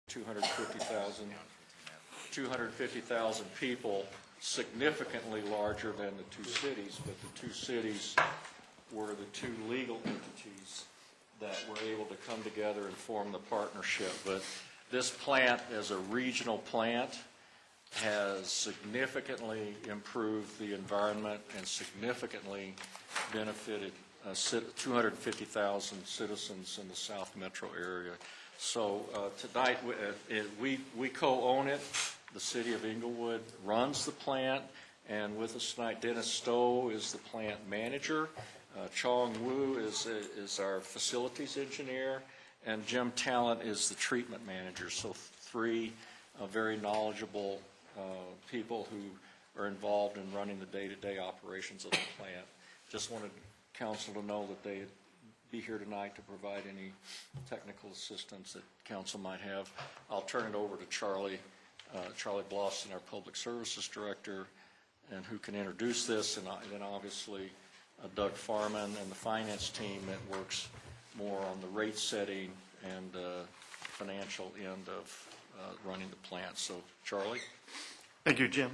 250,000 people, significantly larger than the two cities, but the two cities were the two legal entities that were able to come together and form the partnership. But this plant, as a regional plant, has significantly improved the environment and significantly benefited 250,000 citizens in the South Metro area. So tonight, we co-own it. The City of Englewood runs the plant, and with us tonight, Dennis Stowe is the plant manager. Chong Wu is our facilities engineer, and Jim Talent is the treatment manager. So three very knowledgeable people who are involved in running the day-to-day operations of the plant. Just wanted council to know that they'd be here tonight to provide any technical assistance that council might have. I'll turn it over to Charlie Blosson, our Public Services Director, and who can introduce this, and then obviously Doug Farman and the finance team that works more on the rate setting and financial end of running the plant. So, Charlie. Thank you, Jim.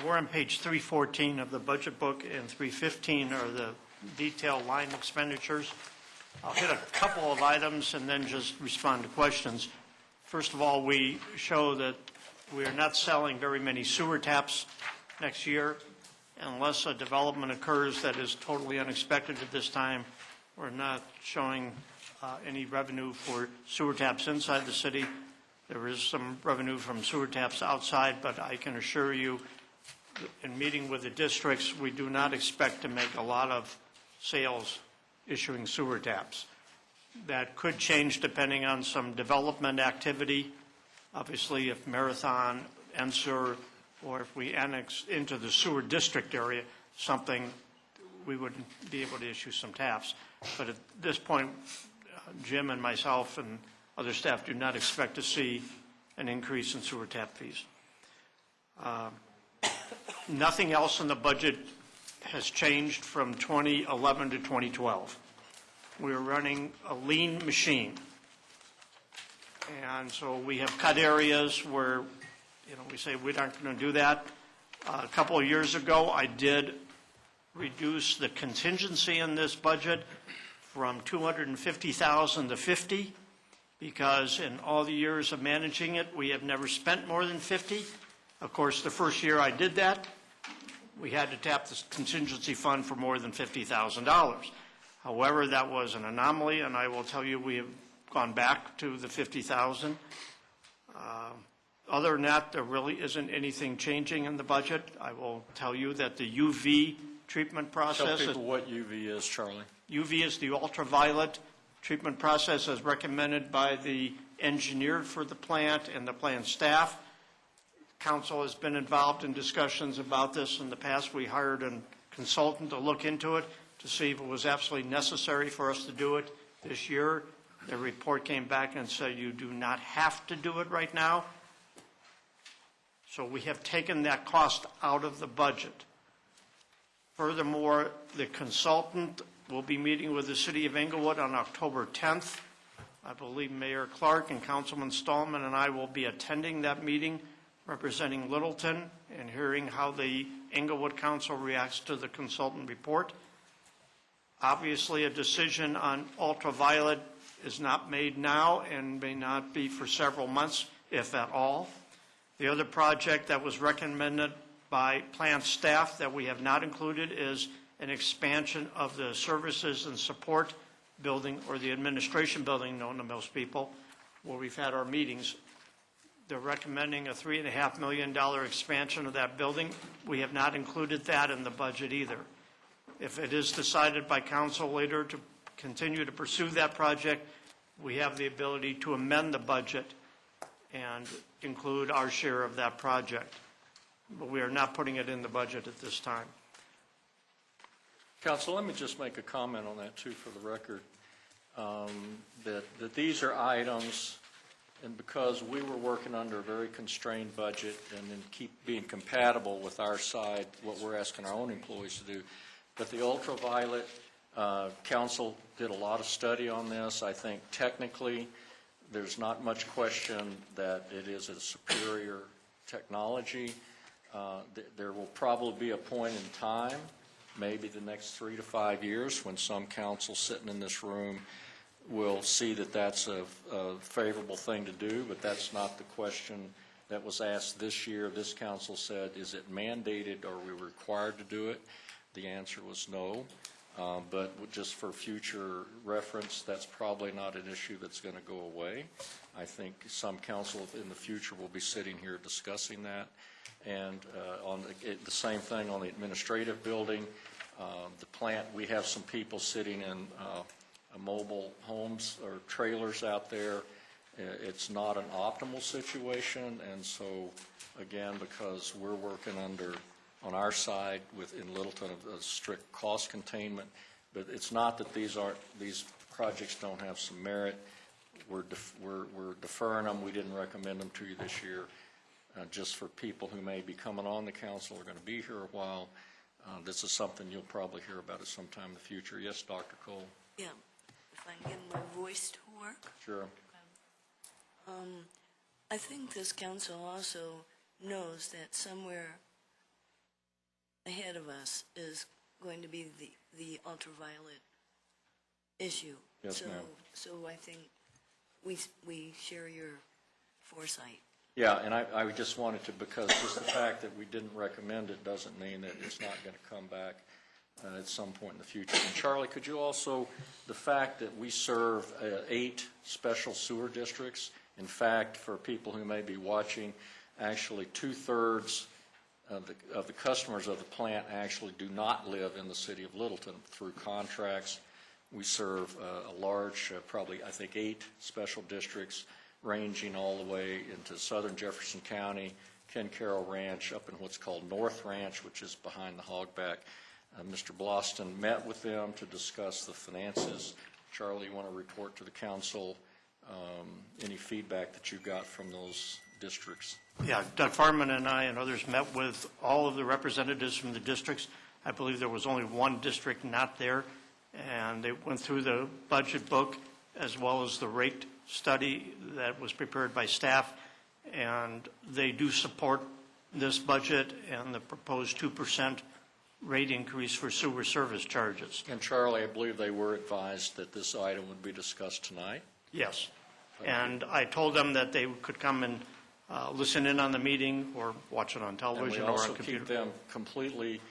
We're on page 314 of the budget book, and 315 are the detailed line expenditures. I'll hit a couple of items and then just respond to questions. First of all, we show that we are not selling very many sewer taps next year. Unless a development occurs that is totally unexpected at this time, we're not showing any revenue for sewer taps inside the city. There is some revenue from sewer taps outside, but I can assure you, in meeting with the districts, we do not expect to make a lot of sales issuing sewer taps. That could change depending on some development activity. Obviously, if Marathon, Ensur, or if we annex into the sewer district area something, we would be able to issue some taps. But at this point, Jim and myself and other staff do not expect to see an increase in sewer tap fees. Nothing else in the budget has changed from 2011 to 2012. We're running a lean machine. And so we have cut areas where, we say we aren't going to do that. A couple of years ago, I did reduce the contingency in this budget from 250,000 to 50, because in all the years of managing it, we have never spent more than 50. Of course, the first year I did that, we had to tap the contingency fund for more than $50,000. However, that was an anomaly, and I will tell you we have gone back to the 50,000. Other than that, there really isn't anything changing in the budget. I will tell you that the UV treatment process. Tell people what UV is, Charlie. UV is the ultraviolet treatment process as recommended by the engineer for the plant and the plant staff. Council has been involved in discussions about this in the past. We hired a consultant to look into it to see if it was absolutely necessary for us to do it this year. The report came back and said you do not have to do it right now. So we have taken that cost out of the budget. Furthermore, the consultant will be meeting with the City of Englewood on October 10th. I believe Mayor Clark and Councilman Stallman and I will be attending that meeting, representing Littleton and hearing how the Englewood Council reacts to the consultant report. Obviously, a decision on ultraviolet is not made now and may not be for several months, if at all. The other project that was recommended by plant staff that we have not included is an expansion of the services and support building, or the administration building known to most people, where we've had our meetings. They're recommending a $3.5 million expansion of that building. We have not included that in the budget either. If it is decided by council later to continue to pursue that project, we have the ability to amend the budget and include our share of that project. But we are not putting it in the budget at this time. Council, let me just make a comment on that, too, for the record, that these are items, and because we were working under a very constrained budget and then keep being compatible with our side, what we're asking our own employees to do, but the ultraviolet council did a lot of study on this. I think technically There's not much question that it is a superior technology. There will probably be a point in time, maybe the next 3 to 5 years, when some council sitting in this room will see that that's a favorable thing to do, but that's not the question that was asked this year. This council said, is it mandated, are we required to do it? The answer was no, but just for future reference, that's probably not an issue that's going to go away. I think some council in the future will be sitting here discussing that. And on the same thing on the administrative building, the plant, we have some people sitting in mobile homes or trailers out there. It's not an optimal situation, and so again, because we're working on our side in Littleton of strict cost containment, but it's not that these projects don't have some merit. We're deferring them. We didn't recommend them to you this year. Just for people who may be coming on the council, are going to be here a while. This is something you'll probably hear about at some time in the future. Yes, Dr. Cole? Yeah, if I can get my voice to work. Sure. I think this council also knows that somewhere ahead of us is going to be the ultraviolet issue. Yes, ma'am. So I think we share your foresight. Yeah, and I just wanted to, because just the fact that we didn't recommend it doesn't mean that it's not going to come back at some point in the future. And Charlie, could you also, the fact that we serve 8 special sewer districts, in fact, for people who may be watching, actually 2/3 of the customers of the plant actually do not live in the city of Littleton. Through contracts, we serve a large, probably I think 8 special districts, ranging all the way into southern Jefferson County, Ken Carroll Ranch, up in what's called North Ranch, which is behind the hogback. Mr. Bloston met with them to discuss the finances. Charlie, you want to report to the council any feedback that you got from those districts? Yeah, Doug Farman and I and others met with all of the representatives from the districts. I believe there was only one district not there, and they went through the budget book as well as the rate study that was prepared by staff, and they do support this budget and the proposed 2% rate increase for sewer service charges. And Charlie, I believe they were advised that this item would be discussed tonight? Yes. And I told them that they could come and listen in on the meeting or watch it on television or on And we also computer. keep them completely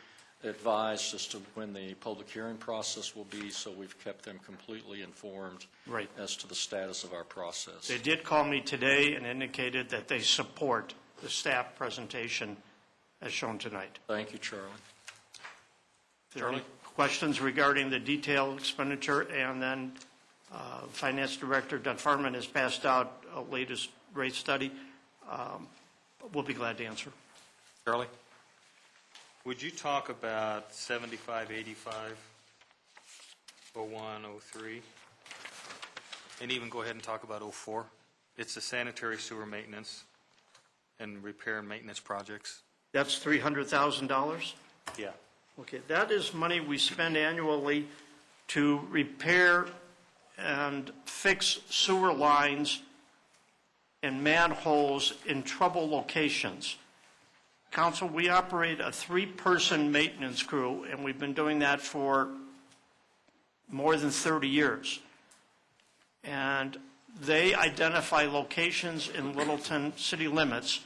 advised as to when the public hearing process will be, so we've kept them completely informed Right. as to the status of our process. They did call me today and indicated that they support the staff presentation as shown tonight. Thank you, Charlie. If there are any questions regarding the detailed expenditure, and then Finance Director Doug Farman has passed out a latest rate study, we'll be glad to answer. Charlie? Would you talk about 75, 85, 01, 03, and even go ahead and talk about 04? It's the sanitary sewer maintenance and repair and maintenance projects. That's $300,000? Yeah. Okay, that is money we spend annually to repair and fix sewer lines and manholes in trouble locations. Council, we operate a 3-person maintenance crew, and we've been doing that for more than 30 years. And they identify locations in Littleton city limits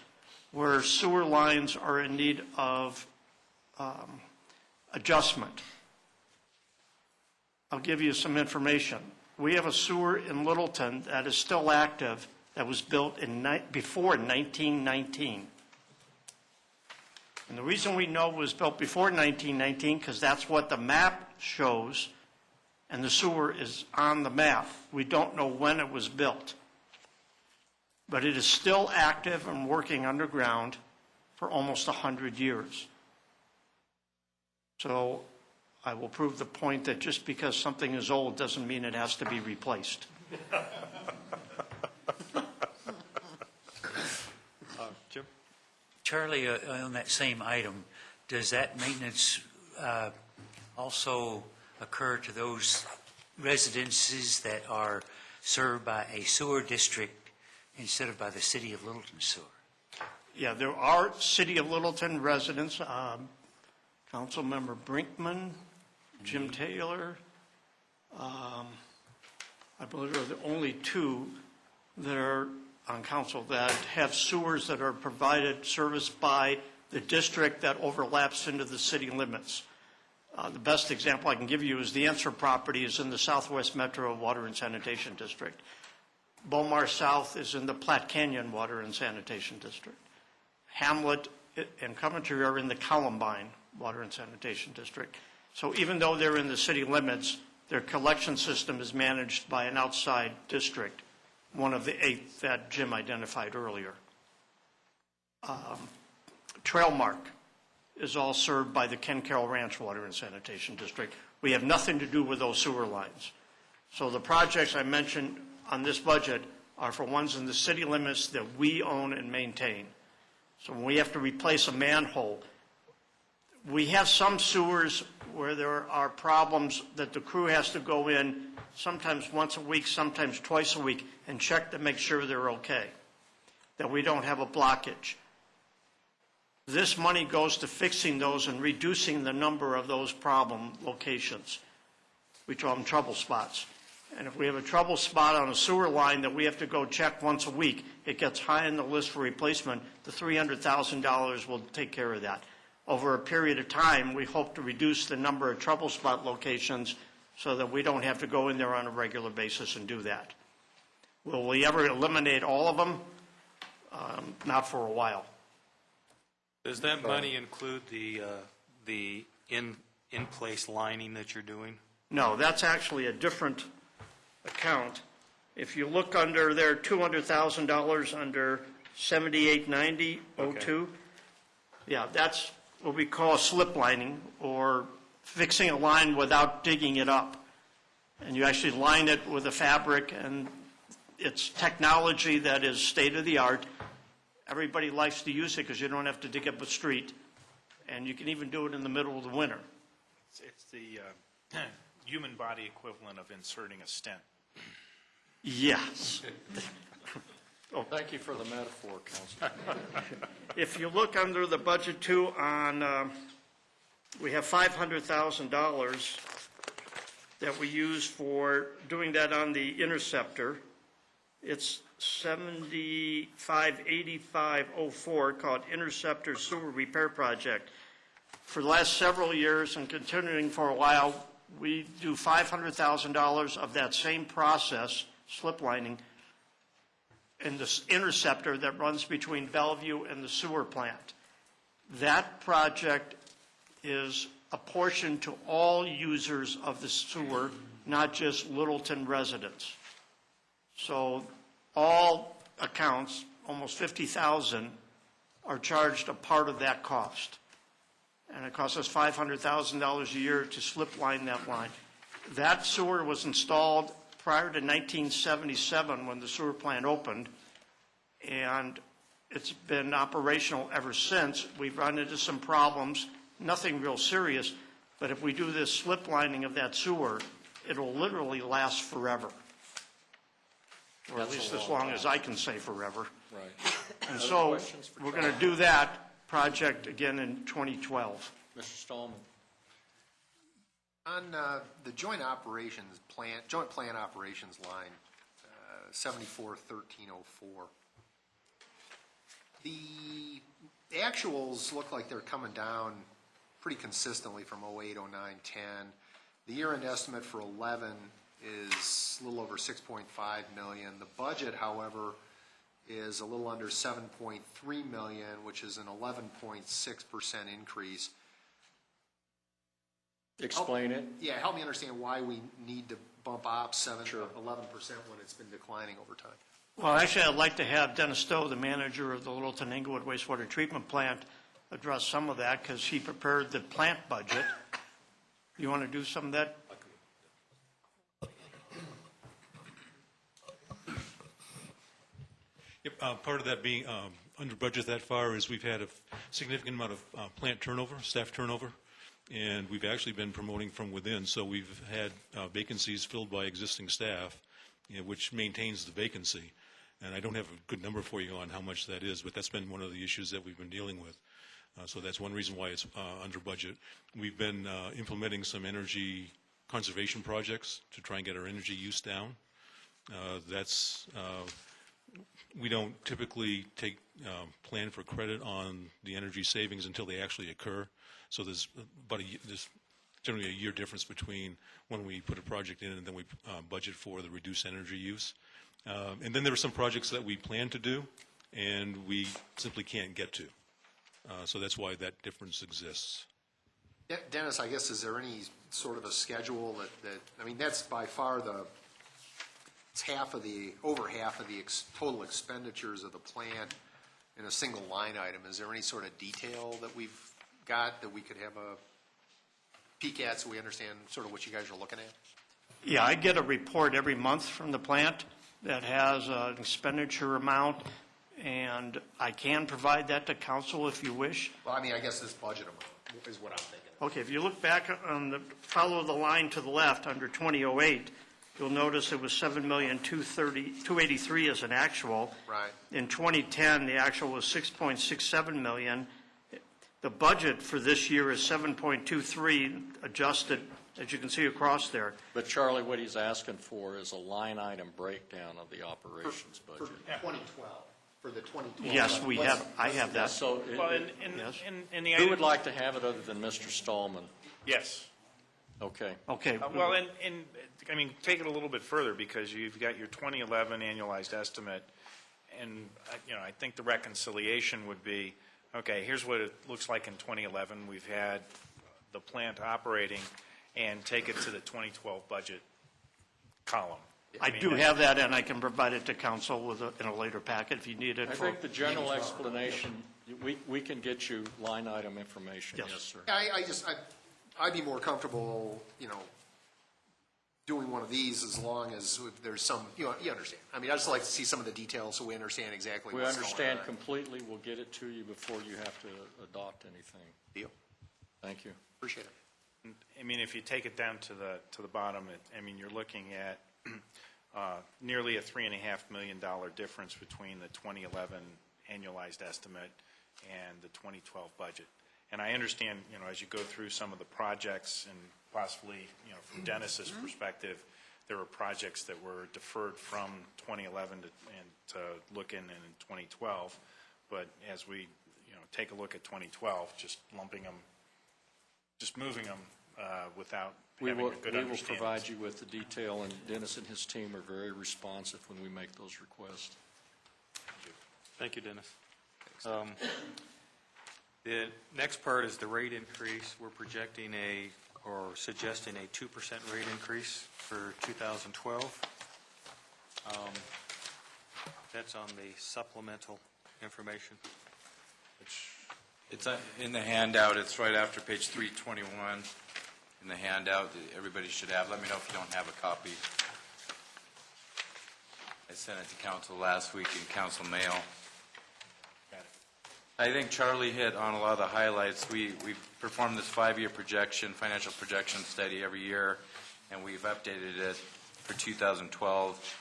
where sewer lines are in need of adjustment. I'll give you some information. We have a sewer in Littleton that is still active that was built before 1919. And the reason we know it was built before 1919 because that's what the map shows, and the sewer is on the map. We don't know when it was built. But it is still active and working underground for almost 100 years. So I will prove the point that just because something is old doesn't mean it has to be replaced. Jim? Charlie, on that same item, does that maintenance also occur to those residences that are served by a sewer district instead of by the city of Littleton sewer? Yeah, there are City of Littleton residents, Councilmember Brinkman, Jim Taylor. I believe there are the only two that are on council that have sewers that are provided, serviced by the district that overlaps into the city limits. The best example I can give you is the Answer property is in the Southwest Metro Water and Sanitation District. Beaumar South is in the Platte Canyon Water and Sanitation District. Hamlet and Coventry are in the Columbine Water and Sanitation District. So even though they're in the city limits, their collection system is managed by an outside district, one of the 8 that Jim identified earlier. Trailmark is all served by the Ken Carroll Ranch Water and Sanitation District. We have nothing to do with those sewer lines. So the projects I mentioned on this budget are for ones in the city limits that we own and maintain. So when we have to replace a manhole, we have some sewers where there are problems that the crew has to go in sometimes once a week, sometimes twice a week, and check to make sure they're okay, that we don't have a blockage. This money goes to fixing those and reducing the number of those problem locations. We call them trouble spots. And if we have a trouble spot on a sewer line that we have to go check once a week, it gets high on the list for replacement. The $300,000 will take care of that. Over a period of time, we hope to reduce the number of trouble spot locations so that we don't have to go in there on a regular basis and do that. Will we ever eliminate all of them? Not for a while. Does that money include the in-place lining that you're doing? No, that's actually a different account. If you look under there, $200,000 under 789002, yeah, that's what we call slip lining, or fixing a line without digging it up. And you actually line it with a fabric, and it's technology that is state-of-the-art. Everybody likes to use it because you don't have to dig up a street, and you can even do it in the middle of the winter. It's the human body equivalent of inserting a stent. Yes. Thank you for the metaphor, Councilman. If you look under the budget too, we have $500,000 that we use for doing that on the Interceptor. It's 758504, called Interceptor Sewer Repair Project. For the last several years and continuing for a while, we do $500,000 of that same process, slip lining, in this interceptor that runs between Bellevue and the sewer plant. That project is apportioned to all users of the sewer, not just Littleton residents. So all accounts, almost 50,000, are charged a part of that cost. And it costs us $500,000 a year to slip line that line. That sewer was installed prior to 1977 when the sewer plant opened, and it's been operational ever since. We've run into some problems, nothing real serious, but if we do this slip lining of that sewer, it'll literally last forever. Or at That's a least as long long as time. I can say forever. Right. And Other so questions for we're going to do that project again in 2012. Mr. Stallman. On the joint plan operations line, 741304, the actuals look like they're coming down pretty consistently from 08, 09, 10. The year-end estimate for 11 is a little over 6.5 million. The budget, however, is a little under 7.3 million, which is an 11.6% increase. Explain it. Yeah, help me understand why we need to bump ops 7 to 11% when it's been declining over time. Well, actually, I'd like to have Dennis Stowe, the manager of the Littleton Inglewood Wastewater Treatment Plant, address some of that because he prepared the plant budget. You want to do some of that? Yep, part of that being under budget that far is we've had a significant amount of plant turnover, staff turnover, and we've actually been promoting from within. So we've had vacancies filled by existing staff, which maintains the vacancy. And I don't have a good number for you on how much that is, but that's been one of the issues that we've been dealing with. So that's one reason why it's under budget. We've been implementing some energy conservation projects to try and get our energy use down. We don't typically plan for credit on the energy savings until they actually occur. So there's generally a year difference between when we put a project in and then we budget for the reduced energy use. And then there are some projects that we plan to do and we simply can't get to. So that's why that difference exists. Dennis, I guess, is there any sort of a schedule that I mean, that's by far it's over half of the total expenditures of the plant in a single line item. Is there any sort of detail that we've got that we could have a peek at so we understand sort of what you guys are looking at? Yeah, I get a report every month from the plant that has an expenditure amount, and I can provide that to council if you wish. Well, I mean, I guess this budget amount is what I'm thinking. Okay, if you look back follow the line to the left under 2008, you'll notice it was $7,283,000 as an actual. Right. In 2010, the actual was $6.67 million. The budget for this year is 7.23 adjusted, as you can see across there. But Charlie, what he's asking for is a line item breakdown of the operations For budget. 2012, for the 2012. Yes, I have that. So Well, Yes. in the who item, would like to have it other than Mr. Stallman? yes. Okay. Okay. Well, I mean, take it a little bit further, because you've got your 2011 annualized estimate, and, I think the reconciliation would be, okay, here's what it looks like in 2011. We've had the plant operating, and take it to the 2012 budget column. I mean, do have that, and I can provide it to council in a later packet if you need it. I think the general explanation, we can get you line item information. Yes. Yes, sir. I'd be more comfortable, doing one of these as long as there's some, you understand. I mean, I'd just like to see some of the details so we understand exactly We what's going on. understand completely. We'll get it to you before you have to adopt anything. Deal. Thank you. Appreciate it. I mean, if you take it down to the bottom, you're looking at nearly a $3.5 million difference between the 2011 annualized estimate and the 2012 budget. And I understand, as you go through some of the projects, and possibly, from Dennis's perspective, there were projects that were deferred from 2011 to look in 2012. But as we, take a look at 2012, just lumping them, just moving them without having a good We will understanding. provide you with the detail, and Dennis and his team are very responsive when we make those requests. Thank you, Dennis. The next part is the rate increase. We're projecting suggesting a 2% rate increase for 2012. That's on the supplemental information. It's in the handout. It's right after page 321 in the handout that everybody should have. Let me know if you don't have a copy. I sent it to council last week in council mail. I think Charlie hit on a lot of the highlights. We perform this 5-year financial projection study every year, and we've updated it for 2012.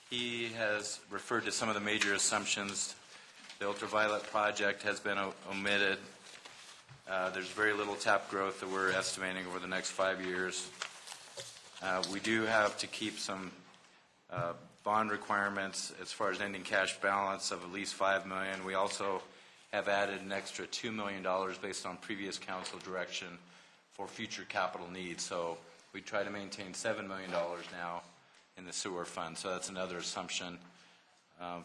He has referred to some of the major assumptions. The ultraviolet project has been omitted. There's very little tap growth that we're estimating over the next 5 years. We do have to keep some bond requirements as far as ending cash balance of at least $5 million. We also have added an extra $2 million based on previous council direction for future capital needs. So we try to maintain $7 million now in the sewer fund. So that's another assumption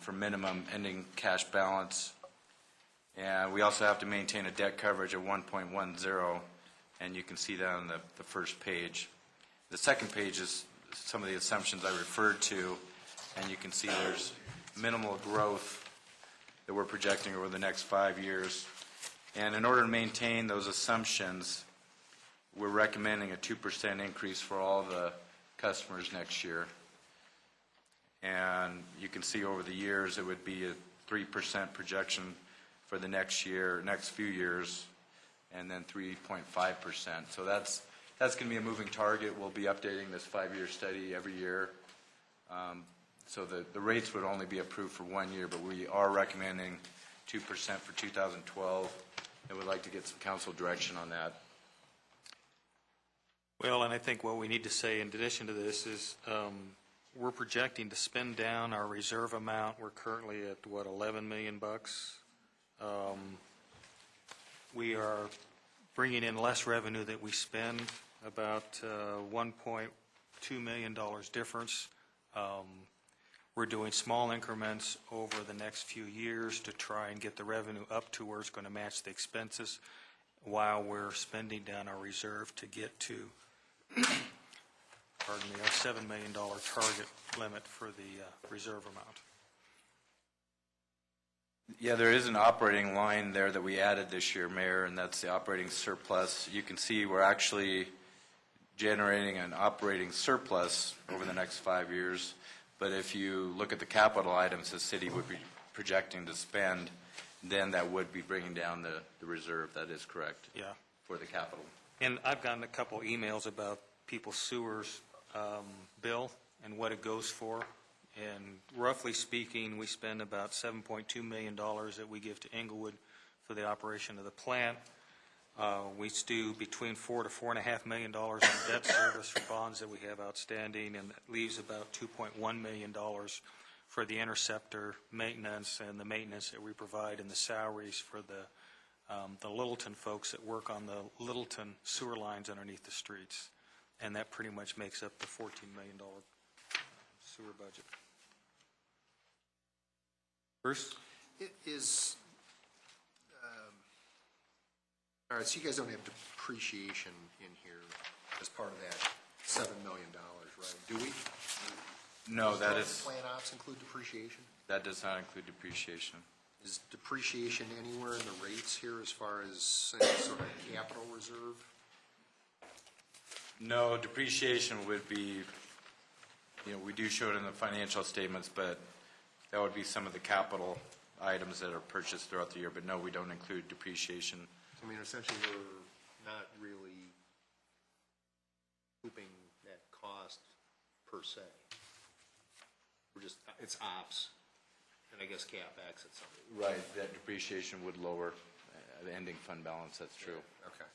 for minimum ending cash balance. And we also have to maintain a debt coverage of 1.10, and you can see that on the first page. The second page is some of the assumptions I referred to, and you can see there's minimal growth that we're projecting over the next 5 years. And in order to maintain those assumptions, we're recommending a 2% increase for all the customers next year. And you can see over the years, it would be a 3% projection for the next few years, and then 3.5%. So that's going to be a moving target. We'll be updating this 5-year study every year. So the rates would only be approved for 1 year, but we are recommending 2% for 2012, and would like to get some council direction on that. Well, and I think what we need to say in addition to this is, we're projecting to spend down our reserve amount. We're currently at, what, 11 million bucks? We are bringing in less revenue that we spend, about $1.2 million difference. We're doing small increments over the next few years to try and get the revenue up to where it's going to match the expenses, while we're spending down our reserve to get to, pardon me, our $7 million target limit for the reserve amount. Yeah, there is an operating line there that we added this year, Mayor, and that's the operating surplus. You can see we're actually generating an operating surplus over the next 5 years. But if you look at the capital items the city would be projecting to spend, then that would be bringing down the reserve. That is correct. Yeah. For the capital. And I've gotten a couple emails about people's sewers bill and what it goes for. And roughly speaking, we spend about $7.2 million that we give to Inglewood for the operation of the plant. We do between $4 to $4.5 million in debt service for bonds that we have outstanding, and that leaves about $2.1 million for the interceptor maintenance and the maintenance that we provide and the salaries for the Littleton folks that work on the Littleton sewer lines underneath the streets. And that pretty much makes up the $14 million sewer budget. Bruce? It is, all right, so you guys don't have depreciation in here as part of that $7 million, right? Do we? No, that Does is, plan ops include depreciation? that does not include depreciation. Is depreciation anywhere in the rates here as far as any sort of capital reserve? No, depreciation would be, we do show it in the financial statements, but that would be some of the capital items that are purchased throughout the year. But no, we don't include depreciation. I mean, essentially, we're not really looping that cost per se. We're just, it's ops, and I guess CapEx at some point. Right, that depreciation would lower the ending fund balance, that's true. Okay.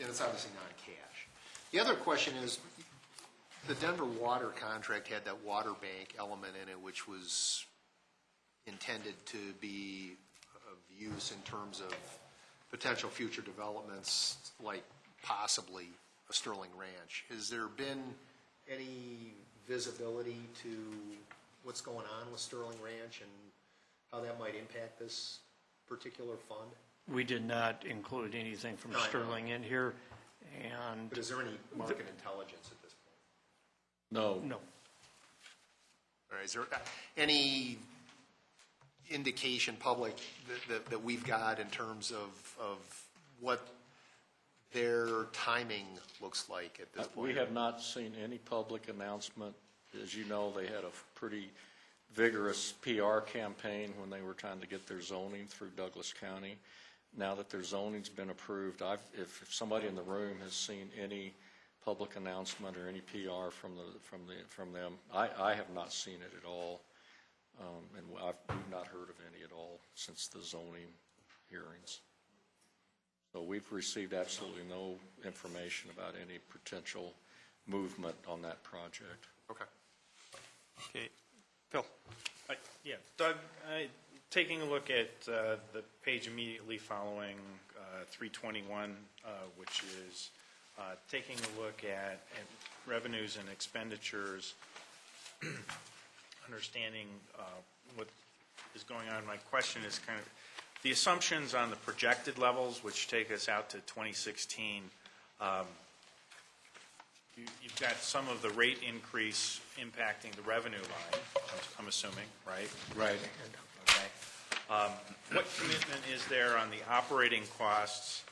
And it's obviously non-cash. The other question is, the Denver water contract had that water bank element in it, which was intended to be of use in terms of potential future developments, like possibly a Sterling Ranch. Has there been any visibility to what's going on with Sterling Ranch and how that might impact this particular fund? We did not include anything from No, I know. Sterling in here, and But is there any market intelligence at this point? No. no. All right, is there any indication, public, that we've got in terms of what their timing looks like at this point? We have not seen any public announcement. As you know, they had a pretty vigorous PR campaign when they were trying to get their zoning through Douglas County. Now that their zoning's been approved, if somebody in the room has seen any public announcement or any PR from them, I have not seen it at all, and we've not heard of any at all since the zoning hearings. So we've received absolutely no information about any potential movement on that project. Okay. Okay. Phil? Yeah, Doug, taking a look at the page immediately following 321, which is taking a look at revenues and expenditures, understanding what is going on. My question is kind of the assumptions on the projected levels, which take us out to 2016. You've got some of the rate increase impacting the revenue line, I'm assuming, right? Right. Okay. What commitment is there on the operating costs,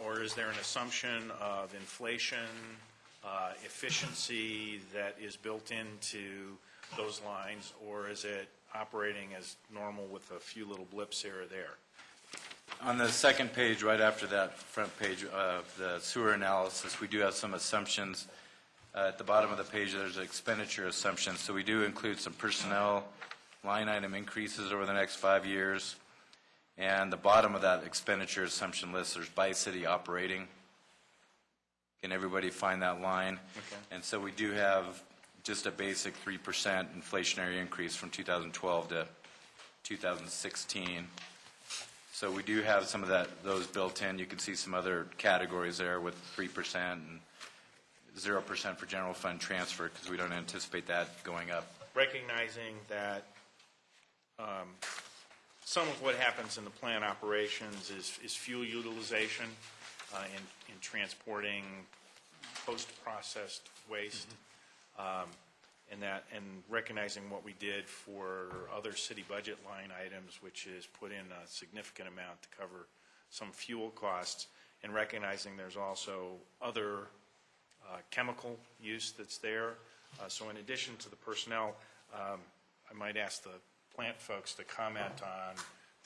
or is there an assumption of inflation, efficiency that is built into those lines, or is it operating as normal with a few little blips here or there? On the second page, right after that front page of the sewer analysis, we do have some assumptions. At the bottom of the page, there's expenditure assumptions. So we do include some personnel line item increases over the next 5 years. And the bottom of that expenditure assumption list, there's by city operating. Can everybody find that line? Okay. And so we do have just a basic 3% inflationary increase from 2012 to 2016. So we do have some of those built in. You can see some other categories there with 3% and 0% for general fund transfer, because we don't anticipate that going up. Recognizing that some of what happens in the plant operations is fuel utilization in transporting post-processed waste, and recognizing what we did for other city budget line items, which is put in a significant amount to cover some fuel costs, and recognizing there's also other chemical use that's there. So in addition to the personnel, I might ask the plant folks to comment on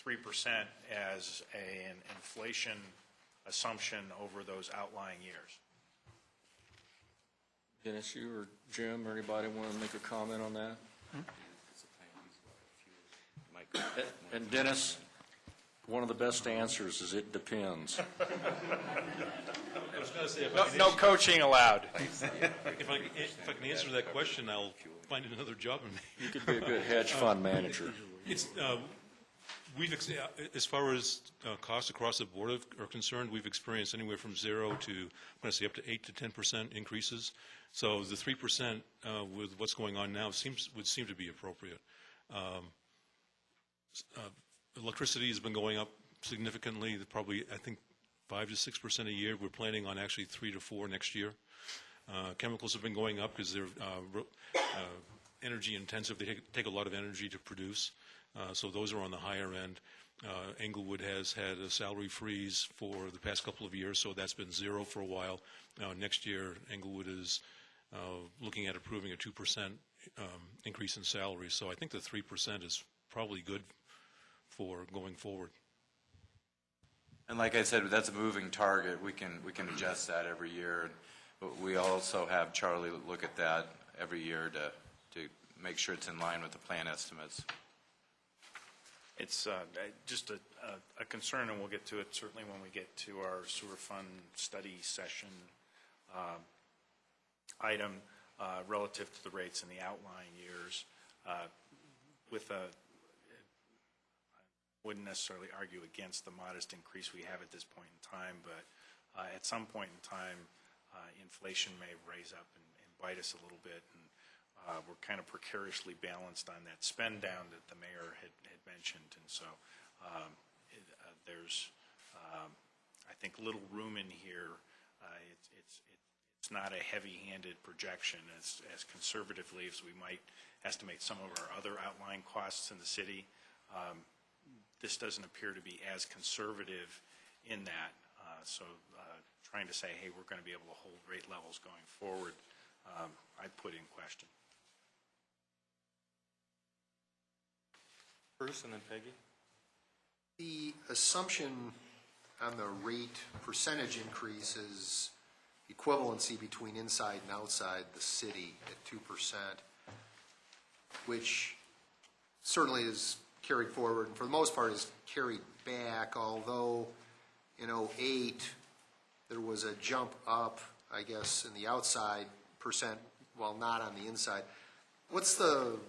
3% as an inflation assumption over those outlying years. Dennis, you or Jim or anybody want to make a comment on that? And Dennis, one of the best answers is it depends. I was going to say, No coaching allowed. if I can answer that question, I'll find another job and You could be a good hedge fund manager. It's, as far as costs across the board are concerned, we've experienced anywhere from 0 to, I'm going to say, up to 8 to 10% increases. So the 3% with what's going on now would seem to be appropriate. Electricity has been going up significantly, probably, I think, 5 to 6% a year. We're planning on actually 3 to 4 next year. Chemicals have been going up because they're energy intensive. They take a lot of energy to produce. So those are on the higher end. Englewood has had a salary freeze for the past couple of years, so that's been 0 for a while. Next year, Englewood is looking at approving a 2% increase in salary. So I think the 3% is probably good for going forward. And like I said, that's a moving target. We can adjust that every year. But we also have Charlie look at that every year to make sure it's in line with the plan estimates. It's just a concern, and we'll get to it certainly when we get to our sewer fund study session item relative to the rates in the outlying years. I wouldn't necessarily argue against the modest increase we have at this point in time, but at some point in time, inflation may raise up and bite us a little bit, and we're kind of precariously balanced on that spend down that the mayor had mentioned, and so there's, I think, little room in here. It's not a heavy-handed projection as conservatively as we might estimate some of our other outlying costs in the city. This doesn't appear to be as conservative in that. So trying to say, hey, we're going to be able to hold rate levels going forward, I put in question. Bruce and then Peggy. The assumption on the rate percentage increase is equivalency between inside and outside the city at 2%, which certainly is carried forward, and for the most part is carried back, although in 2008 there was a jump up, I guess, in the outside percent while not on the inside. What's the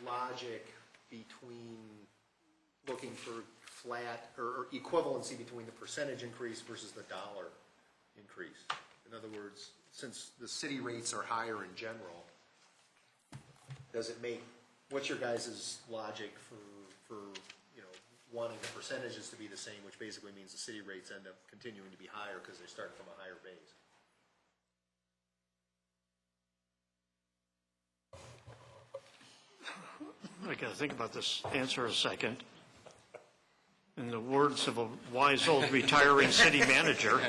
logic between looking for flat or equivalency between the percentage increase versus the dollar increase? In other words, since the city rates are higher in general, does it make, what's your guys' logic for wanting the percentages to be the same, which basically means the city rates end up continuing to be higher because they start from a higher base? I got to think about this answer a second. In the words of a wise old retiring city manager,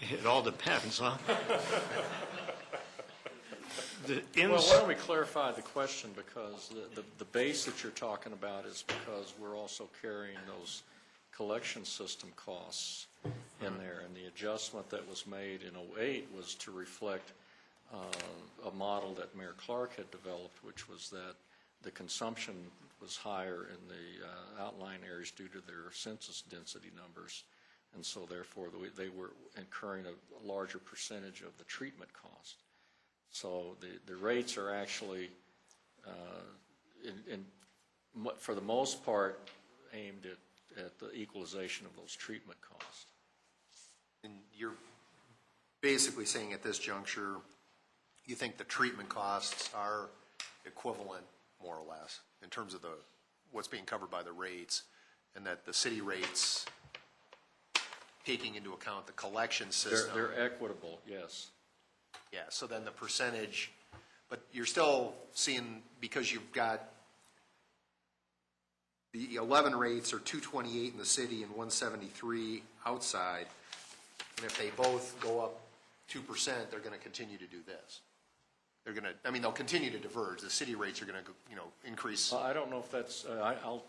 it all depends, huh? Well, why don't we clarify the question, because the base that you're talking about is because we're also carrying those collection system costs in there, and the adjustment that was made in 2008 was to reflect a model that Mayor Clark had developed, which was that the consumption was higher in the outlying areas due to their census density numbers, and so therefore they were incurring a larger percentage of the treatment cost. So the rates are actually, for the most part, aimed at the equalization of those treatment costs. And you're basically saying at this juncture, you think the treatment costs are equivalent, more or less, in terms of what's being covered by the rates, and that the city rates, taking into account the collection system. They're equitable, yes. Yeah, so then the percentage, but you're still seeing, because you've got the 11 rates are 228 in the city and 173 outside, and if they both go up 2%, they're going to continue to do this. They're going to, I mean, they'll continue to diverge. The city rates are going to, increase. I don't know if that's, I'll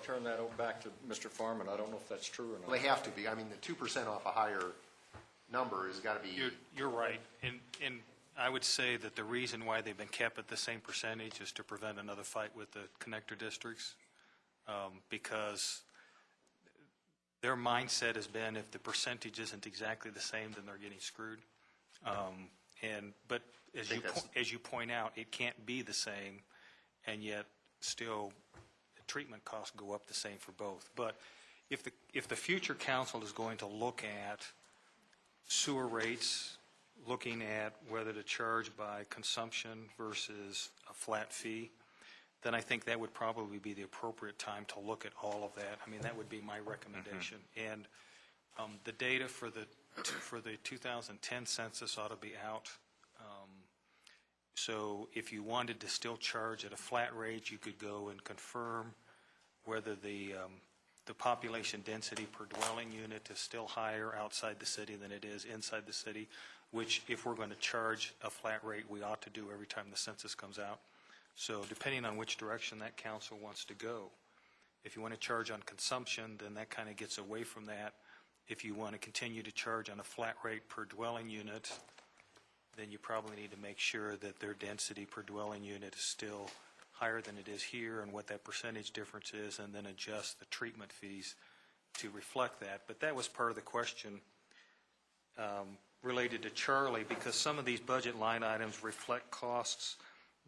turn that over back to Mr. Farman. I don't know if that's true or not. Well, they have to be. I mean, the 2% off a higher number has got to be. You're right. And I would say that the reason why they've been kept at the same percentage is to prevent another fight with the connector districts, because their mindset has been if the percentage isn't exactly the same, then they're getting screwed. But as you point out, it can't be the same, and yet still the treatment costs go up the same for both. But if the future council is going to look at sewer rates, looking at whether to charge by consumption versus a flat fee, then I think that would probably be the appropriate time to look at all of that. I mean, that would be my recommendation. And the data for the 2010 census ought to be out. So if you wanted to still charge at a flat rate, you could go and confirm whether the population density per dwelling unit is still higher outside the city than it is inside the city, which if we're going to charge a flat rate, we ought to do every time the census comes out. So depending on which direction that council wants to go, if you want to charge on consumption, then that kind of gets away from that. If you want to continue to charge on a flat rate per dwelling unit, then you probably need to make sure that their density per dwelling unit is still higher than it is here and what that percentage difference is, and then adjust the treatment fees to reflect that. But that was part of the question related to Charlie, because some of these budget line items reflect costs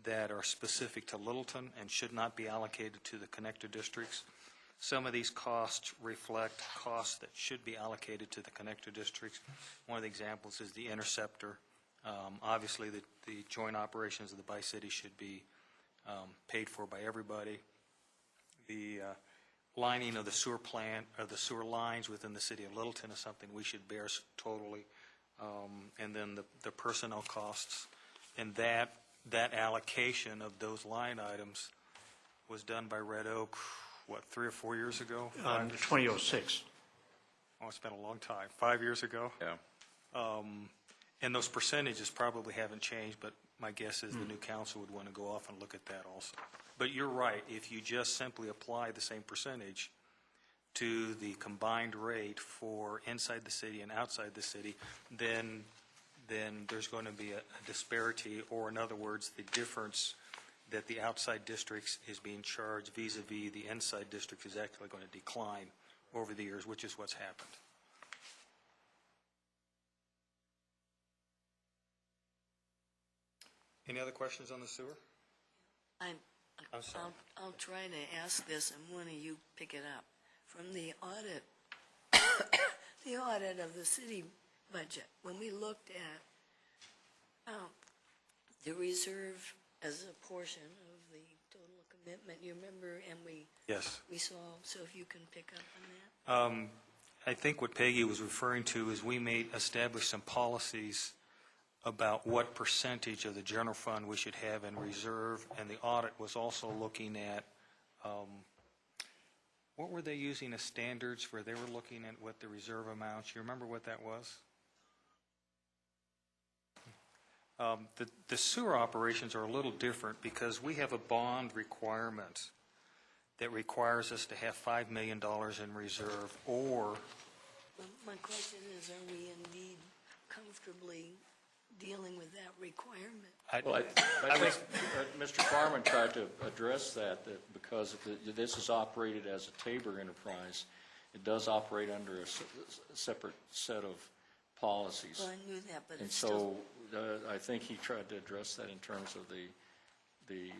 that are specific to Littleton and should not be allocated to the connector districts. Some of these costs reflect costs that should be allocated to the connector districts. One of the examples is the interceptor. Obviously, the joint operations of the Bi-City should be paid for by everybody. The lining of the sewer plant, or the sewer lines within the city of Littleton is something we should bear totally. And then the personnel costs. And that allocation of those line items was done by Red Oak, 3 or 4 years ago? 2006. Oh, it's been a long time. 5 years ago? Yeah. And those percentages probably haven't changed, but my guess is the new council would want to go off and look at that also. But you're right. If you just simply apply the same percentage to the combined rate for inside the city and outside the city, then there's going to be a disparity, or in other words, the difference that the outside districts is being charged vis-a-vis the inside district is actually going to decline over the years, which is what's happened. Any other questions on the sewer? I'm sorry. I'll try to ask this, and one of you pick it up. From the audit, the audit of the city budget, when we looked at the reserve as a portion of the total commitment, you remember, and Yes. we saw, so if you can pick up on that. I think what Peggy was referring to is we may establish some policies about what percentage of the general fund we should have in reserve, and the audit was also looking at, what were they using as standards where they were looking at what the reserve amounts? You remember what that was? The sewer operations are a little different because we have a bond requirement that requires us to have $5 million in reserve, or My question is, are we indeed comfortably dealing with that requirement. Well, I think Mr. Farman tried to address that because this is operated as a Tabor enterprise, it does operate under a separate set of policies. Well, I knew that, but And it's still, so I think he tried to address that in terms of the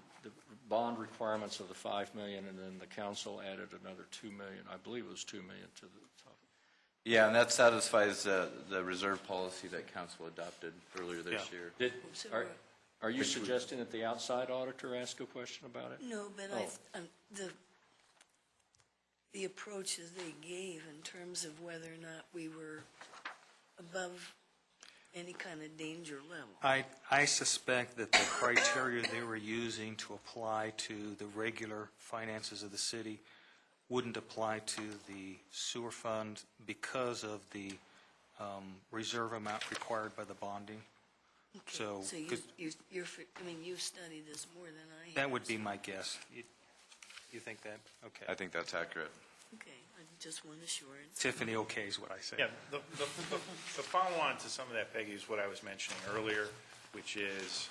bond requirements of the 5 million, and then the council added another 2 million. I believe it was 2 million to the top. Yeah, and that satisfies the reserve policy that council adopted earlier this Yeah. year. So Are you suggesting that the outside auditor ask a question about it? no, but the approaches they gave in terms of whether or not we were above any kind of danger level. I suspect that the criteria they were using to apply to the regular finances of the city wouldn't apply to the sewer fund because of the reserve amount required by the bonding. Okay, So, so you've studied this more than I have. that would be my guess. You think that? Okay. I think that's accurate. Okay, I just want assurance. Tiffany okays what I say. Yeah, the follow-on to some of that, Peggy, is what I was mentioning earlier, which is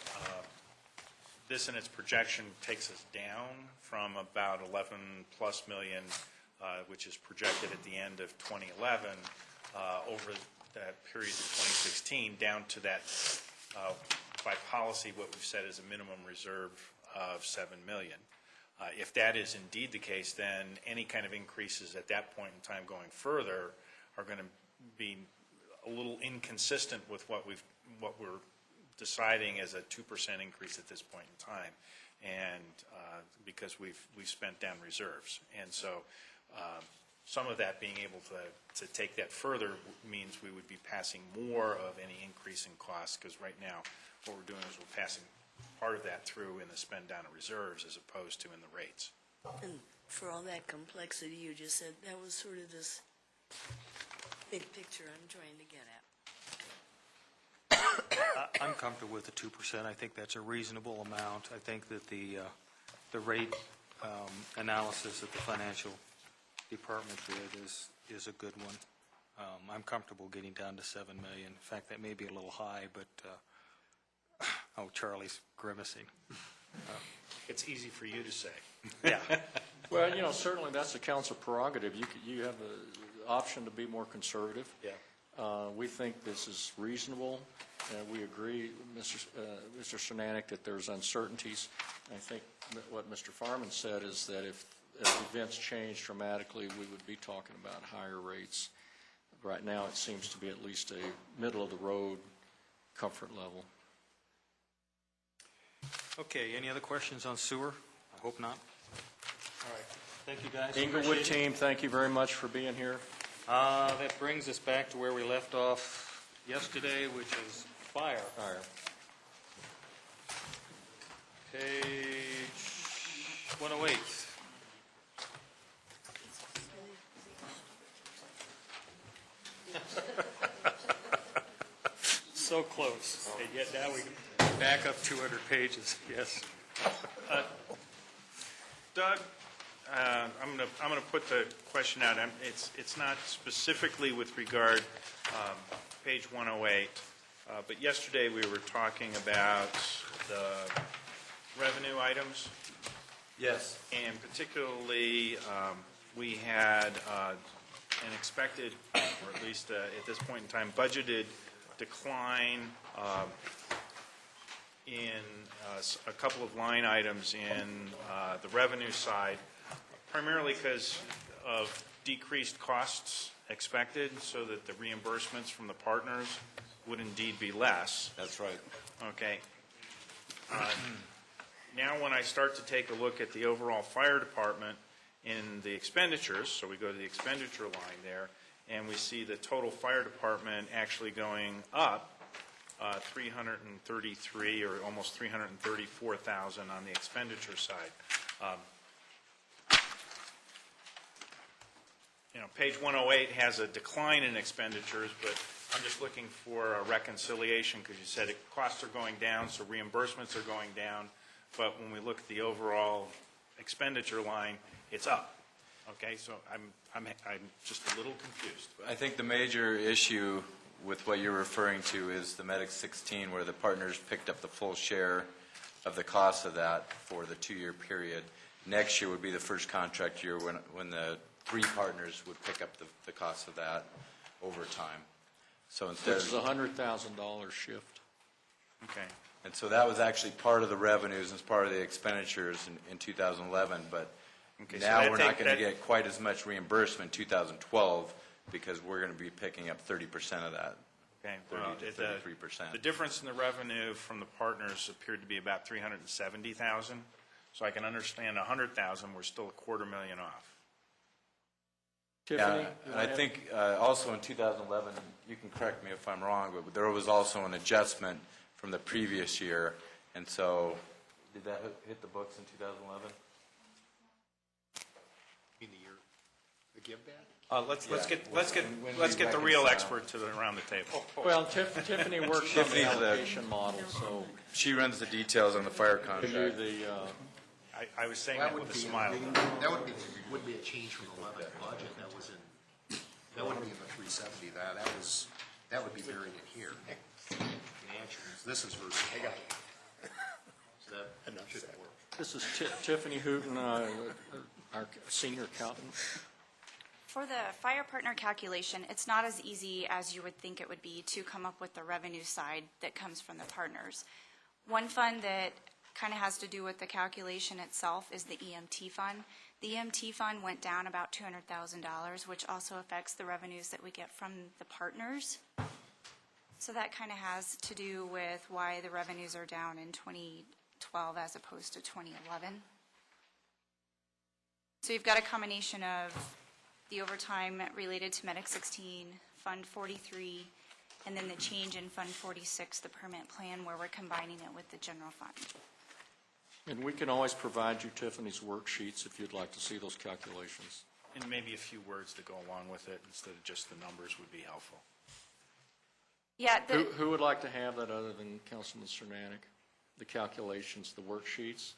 this in its projection takes us down from about 11-plus million, which is projected at the end of 2011, over that period of 2016, down to that, by policy, what we've said is a minimum reserve of 7 million. If that is indeed the case, then any kind of increases at that point in time going further are going to be a little inconsistent with what we're deciding as a 2% increase at this point in time, and because we've spent down reserves, and so some of that being able to take that further means we would be passing more of any increase in costs, because right now what we're doing is we're passing part of that through in the spend down of reserves as opposed to in the rates. And for all that complexity you just said, that was sort of this big picture I'm trying to get at. I'm comfortable with the 2%. I think that's a reasonable amount. I think that the rate analysis that the financial department did is a good one. I'm comfortable getting down to 7 million. In fact, that may be a little high, but oh, Charlie's grimacing. It's easy for you to say. Yeah. Well, certainly that's a council prerogative. You have the option to be more conservative. Yeah. We think this is reasonable. We agree, Mr. Cernanek, that there's uncertainties. I think that what Mr. Farman said is that if events change dramatically, we would be talking about higher rates. Right now, it seems to be at least a middle-of-the-road comfort level. Okay, any other questions on sewer? I hope not. All right, thank you, guys. Inglewood Appreciate it. team, thank you very much for being here. That brings us back to where we left off yesterday, which is fire. Fire. Page 108. So close, and yet now we back up 200 pages, yes. Doug, I'm going to put the question out. It's not specifically with regard page 108, but yesterday we were talking about the revenue items, Yes. and particularly we had an expected, or at least at this point in time, budgeted decline in a couple of line items in the revenue side, primarily because of decreased costs expected, so that the reimbursements from the partners would indeed be less. That's right. Okay. Now, when I start to take a look at the overall fire department in the expenditures, so we go to the expenditure line there, and we see the total fire department actually going up 333 or almost 334,000 on the expenditure side. Page 108 has a decline in expenditures, but I'm just looking for a reconciliation, because you said costs are going down, so reimbursements are going down, but when we look at the overall expenditure line, it's up. Okay, so I'm just a little confused. I think the major issue with what you're referring to is the Medic 16, where the partners picked up the full share of the cost of that for the 2-year period. Next year would be the first contract year when the 3 partners would pick up the cost of that over time. So instead Which is a of, $100,000 shift. Okay. and so that was actually part of the revenues and part of the expenditures in 2011, but Okay, so now that we're take- not going that- to get quite as much reimbursement in 2012 because we're going to be picking up 30% of that. Okay, 30 well, to the 33%. The difference in the revenue from the partners appeared to be about 370,000. So I can understand 100,000, we're still $250,000 off. Tiffany? Yeah, and I think also in 2011, you can correct me if I'm wrong, but there was also an adjustment from the previous year, and so, did that hit the books in 2011? In the year, the give back? Let's Yeah. get the When we real reconcile. expert around the table. Well, Tiffany works on the Tiffany's the- allocation model, so She runs the details on the fire give you contract. the, I was saying that with a smile. That would be a change from the 11 budget, that wouldn't be in the 370, that would be buried in here. Financials, this is versus budget. So that shouldn't work. this is Tiffany Hooton, our senior accountant. For the fire partner calculation, it's not as easy as you would think it would be to come up with the revenue side that comes from the partners. One fund that kind of has to do with the calculation itself is the EMT fund. The EMT fund went down about $200,000, which also affects the revenues that we get from the partners. So that kind of has to do with why the revenues are down in 2012 as opposed to 2011. So you've got a combination of the overtime related to Medic 16, Fund 43, and then the change in Fund 46, the permit plan, where we're combining it with the general fund. And we can always provide you Tiffany's worksheets if you'd like to see those calculations. And maybe a few words to go along with it instead of just the numbers would be helpful. Yeah, Who would like to have that other than Councilman Cernanek? The calculations, the worksheets?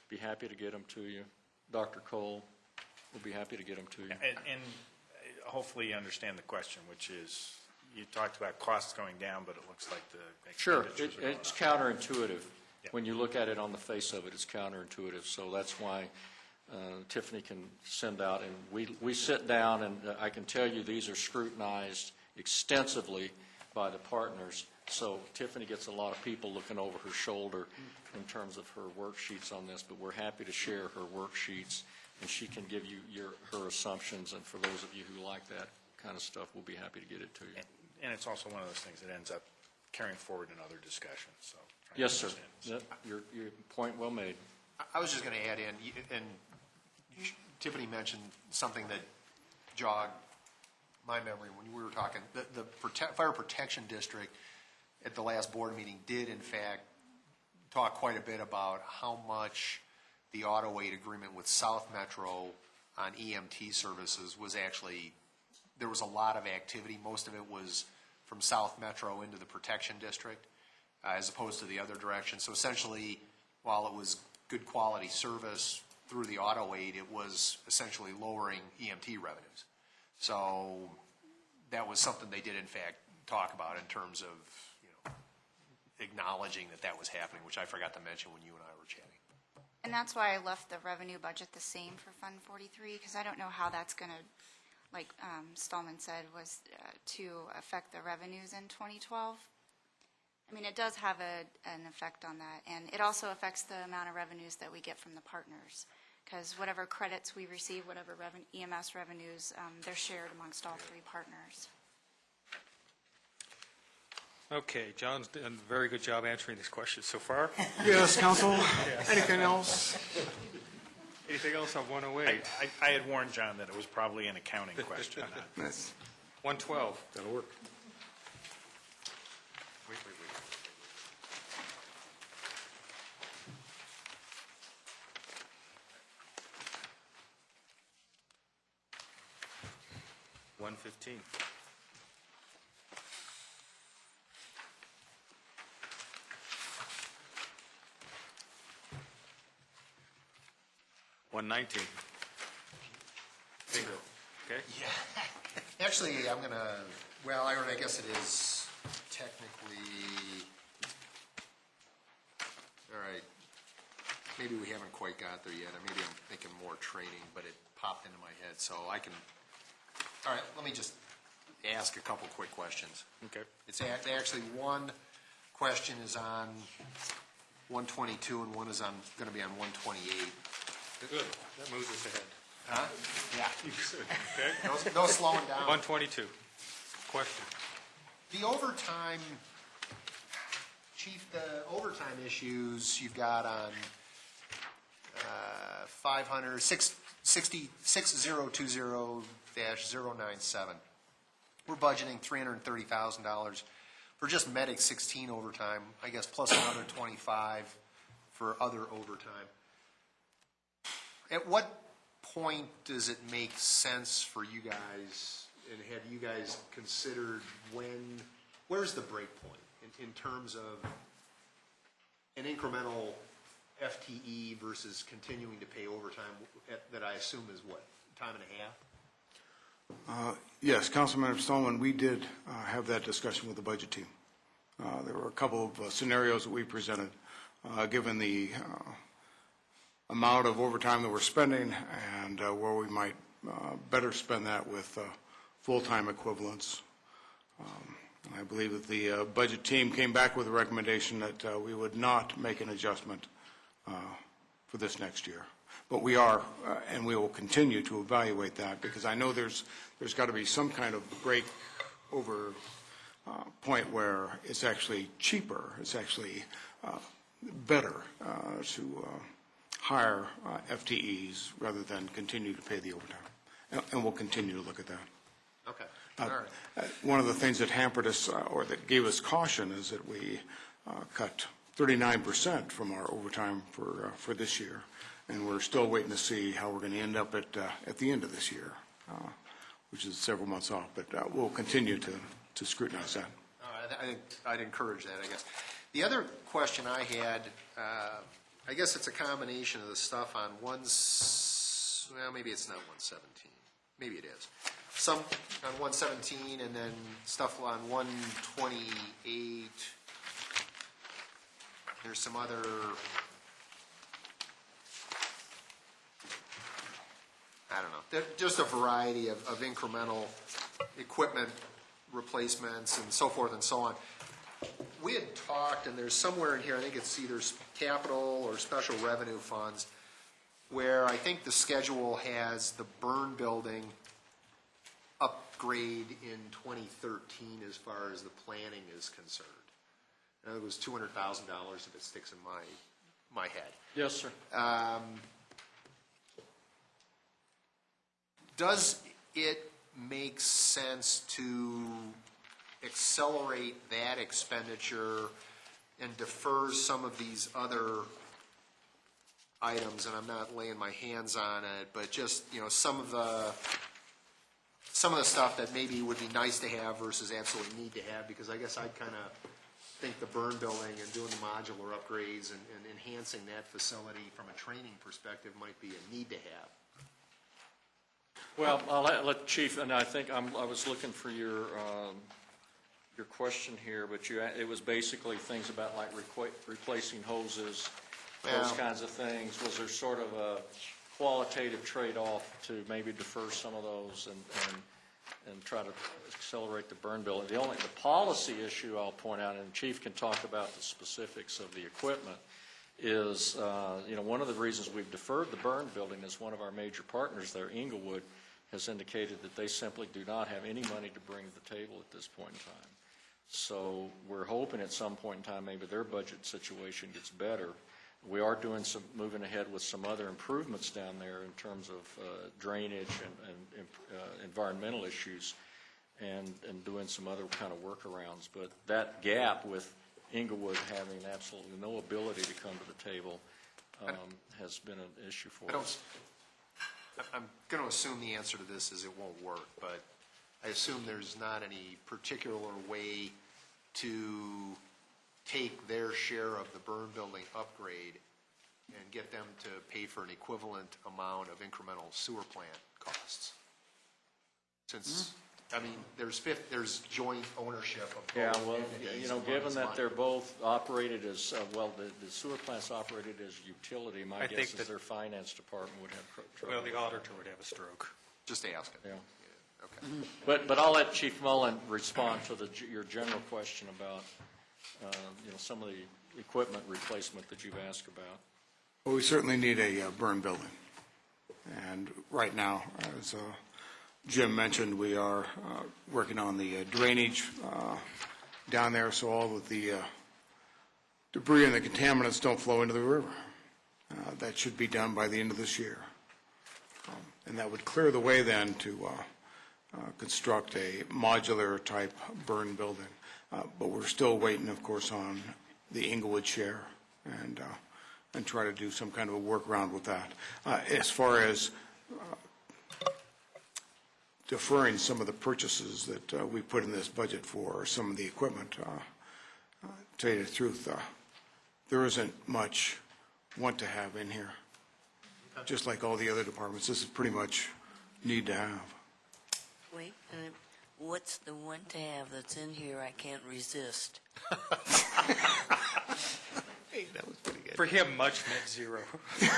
Be happy to get them to you. Dr. Cole will be happy to get them to you. And hopefully you understand the question, which is, you talked about costs going down, but it looks like the Sure, expenditures are going it's up. counterintuitive. Yeah. When you look at it on the face of it, it's counterintuitive. So that's why Tiffany can send out, and we sit down, and I can tell you these are scrutinized extensively by the partners. So Tiffany gets a lot of people looking over her shoulder in terms of her worksheets on this, but we're happy to share her worksheets, and she can give you her assumptions, and for those of you who like that kind of stuff, we'll be happy to get it to you. And it's also one of those things that ends up carrying forward in other discussions, so. trying to Yes, sir. understand. Yep, your point well made. I was just going to add in, and Tiffany mentioned something that jogged my memory when we were talking. The Fire Protection District at the last board meeting did in fact talk quite a bit about how much the auto aid agreement with South Metro on EMT services was actually, there was a lot of activity. Most of it was from South Metro into the Protection District as opposed to the other direction. So essentially, while it was good quality service through the auto aid, it was essentially lowering EMT revenues. So that was something they did in fact talk about in terms of, acknowledging that was happening, which I forgot to mention when you and I were chatting. And that's why I left the revenue budget the same for Fund 43, because I don't know how that's going to, like Stallman said, was to affect the revenues in 2012. I mean, it does have an effect on that, and it also affects the amount of revenues that we get from the partners, because whatever credits we receive, whatever EMS revenues, they're shared amongst all 3 partners. Okay, John's done a very good job answering these questions so far. Yes, counsel. Anything else? Anything else on 108? I had warned John that it was probably an accounting question. Yes. 112. That'll work. Wait. 115. $119. Bingo. Okay? Actually, I'm going to, I guess it is technically, all right, maybe we haven't quite got there yet, or maybe I'm thinking more training, but it popped into my head, so I can, all right, let me just ask a couple quick questions. Okay. It's actually, one question is on 122, and one is on, going to be on 128. Good, that moves us ahead. Huh? Yeah. Okay. No slowing down. 122, question. The overtime, Chief, the overtime issues you've got on 6020-097. We're budgeting $330,000 for just Medic 16 overtime, I guess, plus another 25 for other overtime. At what point does it make sense for you guys, and have you guys considered where's the break point in terms of an incremental FTE versus continuing to pay overtime that I assume is what, time and a half? Yes, Councilmember Stallman, we did have that discussion with the budget team. There were a couple of scenarios that we presented, given the amount of overtime that we're spending and where we might better spend that with full-time equivalents. I believe that the budget team came back with a recommendation that we would not make an adjustment for this next year. But we are, and we will continue to evaluate that, because I know there's got to be some kind of break over point where it's actually cheaper, it's actually better to hire FTEs rather than continue to pay the overtime. And we'll continue to look at that. Okay, all right. One of the things that hampered us, or that gave us caution, is that we cut 39% from our overtime for this year, and we're still waiting to see how we're going to end up at the end of this year, which is several months off. But we'll continue to scrutinize that. I think I'd encourage that, I guess. The other question I had, I guess it's a combination of the stuff on well, maybe it's not 117. Maybe it is. Some on 117, and then stuff on 128. There's some other, I don't know, just a variety of incremental equipment replacements and so forth and so on. We had talked, and there's somewhere in here, I think it's either capital or special revenue funds, where I think the schedule has the burn building upgrade in 2013 as far as the planning is concerned. I think it was $200,000 if it sticks in my head. Yes, sir. Does it make sense to accelerate that expenditure and defer some of these other items? And I'm not laying my hands on it, but just, some of the stuff that maybe would be nice to have versus absolutely need to have, because I guess I'd kind of think the burn building and doing the modular upgrades and enhancing that facility from a training perspective might be a need to have. Well, I'll let Chief, and I think I was looking for your question here, but it was basically things about like replacing hoses, those kinds of things. Was there sort of a qualitative trade-off to maybe defer some of those and try to accelerate the burn building? The policy issue I'll point out, and Chief can talk about the specifics of the equipment, is one of the reasons we've deferred the burn building is one of our major partners there, Inglewood, has indicated that they simply do not have any money to bring to the table at this point in time. So we're hoping at some point in time maybe their budget situation gets better. We are moving ahead with some other improvements down there in terms of drainage and environmental issues and doing some other kind of workarounds. But that gap with Inglewood having absolutely no ability to come to the table has been an issue for us. I'm going to assume the answer to this is it won't work, but I assume there's not any particular way to take their share of the burn building upgrade and get them to pay for an equivalent amount of incremental sewer plant costs. Since I mean, there's joint ownership of both Yeah, well, entities. you know, One given is that mine. they're both operated as, well, the sewer plant's operated as utility, my I guess think is that- their finance department would have trouble. Well, the auditor would have a stroke. Just ask it. Yeah. Okay. But I'll let Chief Mullen respond to your general question about, you know, some of the equipment replacement that you've asked about. Well, we certainly need a burn building. And right now, as Jim mentioned, we are working on the drainage down there, so all of the debris and the contaminants don't flow into the river. That should be done by the end of this year. And that would clear the way then to construct a modular-type burn building. But we're still waiting, of course, on the Inglewood share and try to do some kind of a workaround with that. As far as deferring some of the purchases that we put in this budget for some of the equipment, to tell you the truth, there isn't much want to have in here. Just like all the other departments, this is pretty much need to have. Wait, what's the one to have that's in here I can't resist? Hey, that was pretty good. For him, much meant zero. Look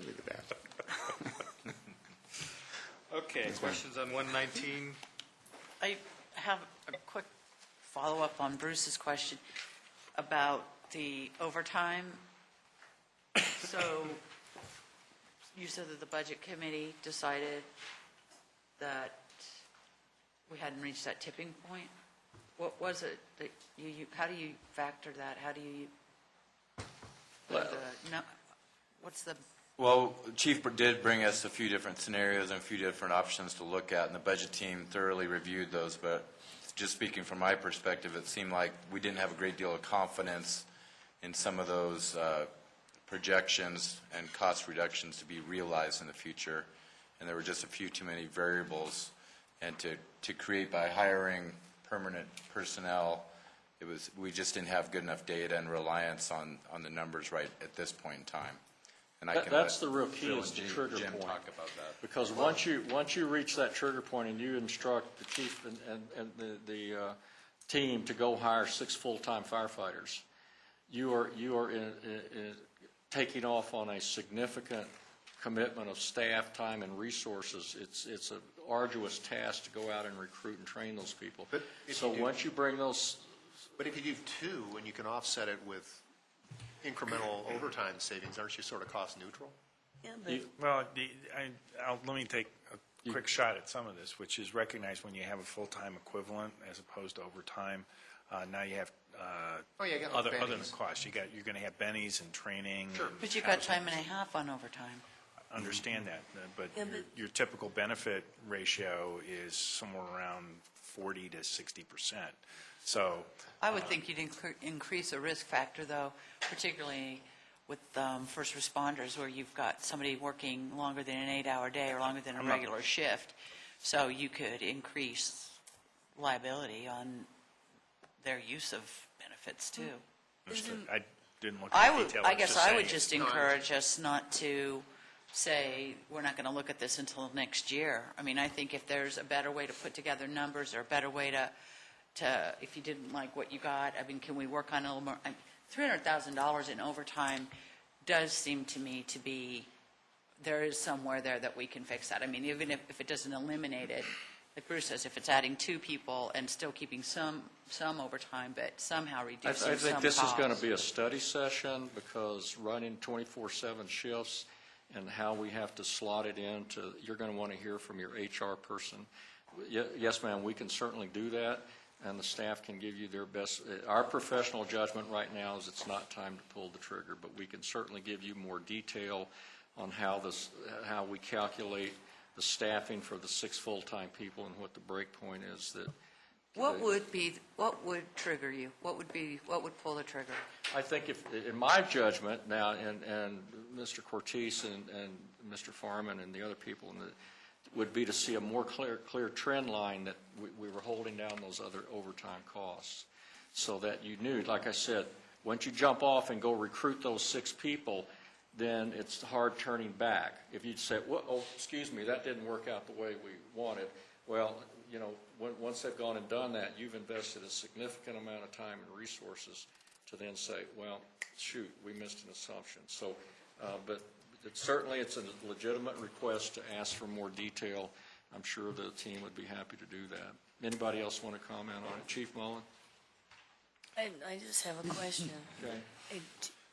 at that. Okay, questions on 119? I have a quick follow-up on Bruce's question about the overtime. So you said that the Budget Committee decided that we hadn't reached that tipping point? What was it that how do you factor that? How do you, what's the, Well, Chief did bring us a few different scenarios and a few different options to look at, and the budget team thoroughly reviewed those, but just speaking from my perspective, it seemed like we didn't have a great deal of confidence in some of those projections and cost reductions to be realized in the future, and there were just a few too many variables, and to create by hiring permanent personnel, we just didn't have good enough data and reliance on the numbers right at this point in time. And I can That's let the real key, Phil is and the trigger Jim point. talk about that. Because once you reach that trigger point and you instruct the chief and the team to go hire 6 full-time firefighters, you are taking off on a significant commitment of staff, time, and resources. It's an arduous task to go out and recruit and train those people. But if So you do- once you bring those, But if you do 2 and you can offset it with incremental overtime savings, aren't you sort of cost neutral? Yeah, but Well, let me take a quick shot at some of this, which is recognize when you have a full-time equivalent as opposed to overtime, now you have Oh, yeah, you got other than bennies. costs. You're going to have bennies and training. Sure. and but you got housing. time and a half on overtime. Understand that, but Yeah, but- your typical benefit ratio is somewhere around 40 to 60%. So I would think you'd increase the risk factor, though, particularly with first responders, where you've got somebody working longer than an 8-hour day or longer than a regular shift. So you could increase liability on their use of benefits, too. understood. I didn't look at the detail. I guess I would saying it. just encourage us not to say, we're not going to look at this until next year. I mean, I think if there's a better way to put together numbers or a better way to, if you didn't like what you got, I mean, can we work on a little more? $300,000 in overtime does seem to me to be, there is somewhere there that we can fix that. I mean, even if it doesn't eliminate it, like Bruce says, if it's adding 2 people and still keeping some overtime, but somehow I reducing some think this is going to costs. be a study session, because running 24/7 shifts and how we have to slot it into, you're going to want to hear from your HR person. Yes, ma'am, we can certainly do that, and the staff can give you their best. Our professional judgment right now is it's not time to pull the trigger, but we can certainly give you more detail on how we calculate the staffing for the 6 full-time people and what the break point is that. What would trigger you? What would pull the trigger? I think in my judgment now, and Mr. Cortese and Mr. Farman and the other people, would be to see a more clear trend line that we were holding down those other overtime costs, so that you knew, like I said, once you jump off and go recruit those 6 people, then it's hard turning back. If you'd say, well, oh, excuse me, that didn't work out the way we wanted, well, you know, once they've gone and done that, you've invested a significant amount of time and resources to then say, well, shoot, we missed an assumption. So, but certainly it's a legitimate request to ask for more detail. I'm sure the team would be happy to do that. Anybody else want to comment on it? Chief Mullen? I just have a question. Okay. Hey,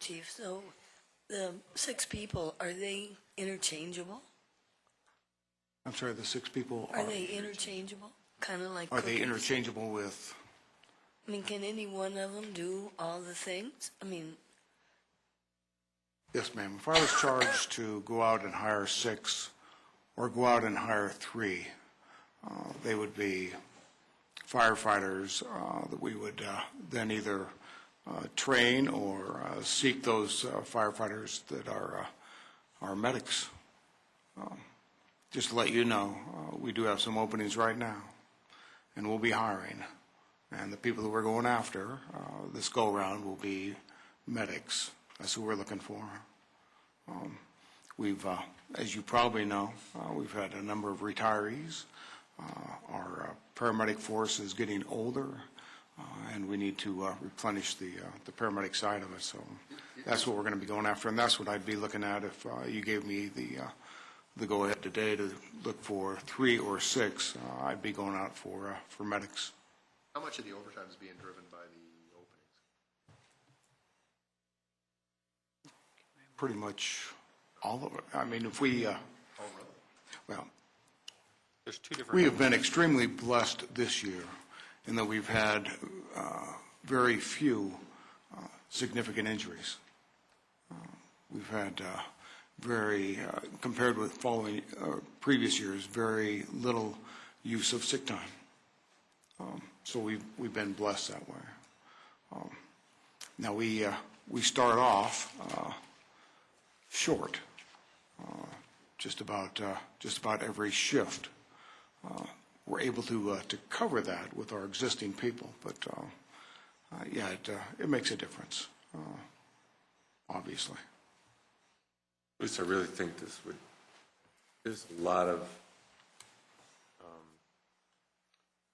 Chief, so the 6 people, are they interchangeable? I'm sorry, the 6 people Are they interchangeable? Kind of like Are they cookies? interchangeable with? I mean, can any one of them do all the things? I mean, Yes, ma'am. If I was charged to go out and hire 6 or go out and hire 3, they would be firefighters that we would then either train or seek those firefighters that are medics. Just to let you know, we do have some openings right now, and we'll be hiring. And the people that we're going after this go-around will be medics. That's who we're looking for. We've, as you probably know, we've had a number of retirees. Our paramedic force is getting older, and we need to replenish the paramedic side of it. So that's what we're going to be going after, and that's what I'd be looking at if you gave me the go-ahead today to look for 3 or 6. I'd be going out for medics. How much of the overtime is being driven by the openings? Pretty much all of it. I mean, if we, Oh, really? well, There's 2 different. we have been extremely blessed this year in that we've had very few significant injuries. We've had very, compared with following previous years, very little use of sick time. So we've been blessed that way. Now we start off short, just about every shift. We're able to cover that with our existing people, but yeah, it makes a difference, obviously. At least I really think there's a lot of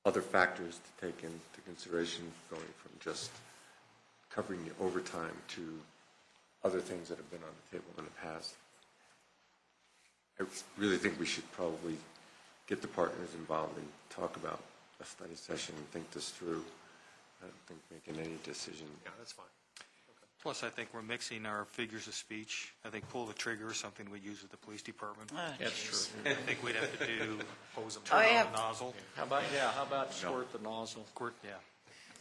other factors to take into consideration, going from just covering the overtime to other things that have been on the table in the past. I really think we should probably get the partners involved and talk about a study session and think this through. I don't think making any decision. Yeah, that's fine. Plus, I think we're mixing our figures of speech. I think pull the trigger is something we use with the police department. That's true. I think we'd have to do Hose 'em. turn I on have- the nozzle. How about squirt the nozzle? Squirt, yeah.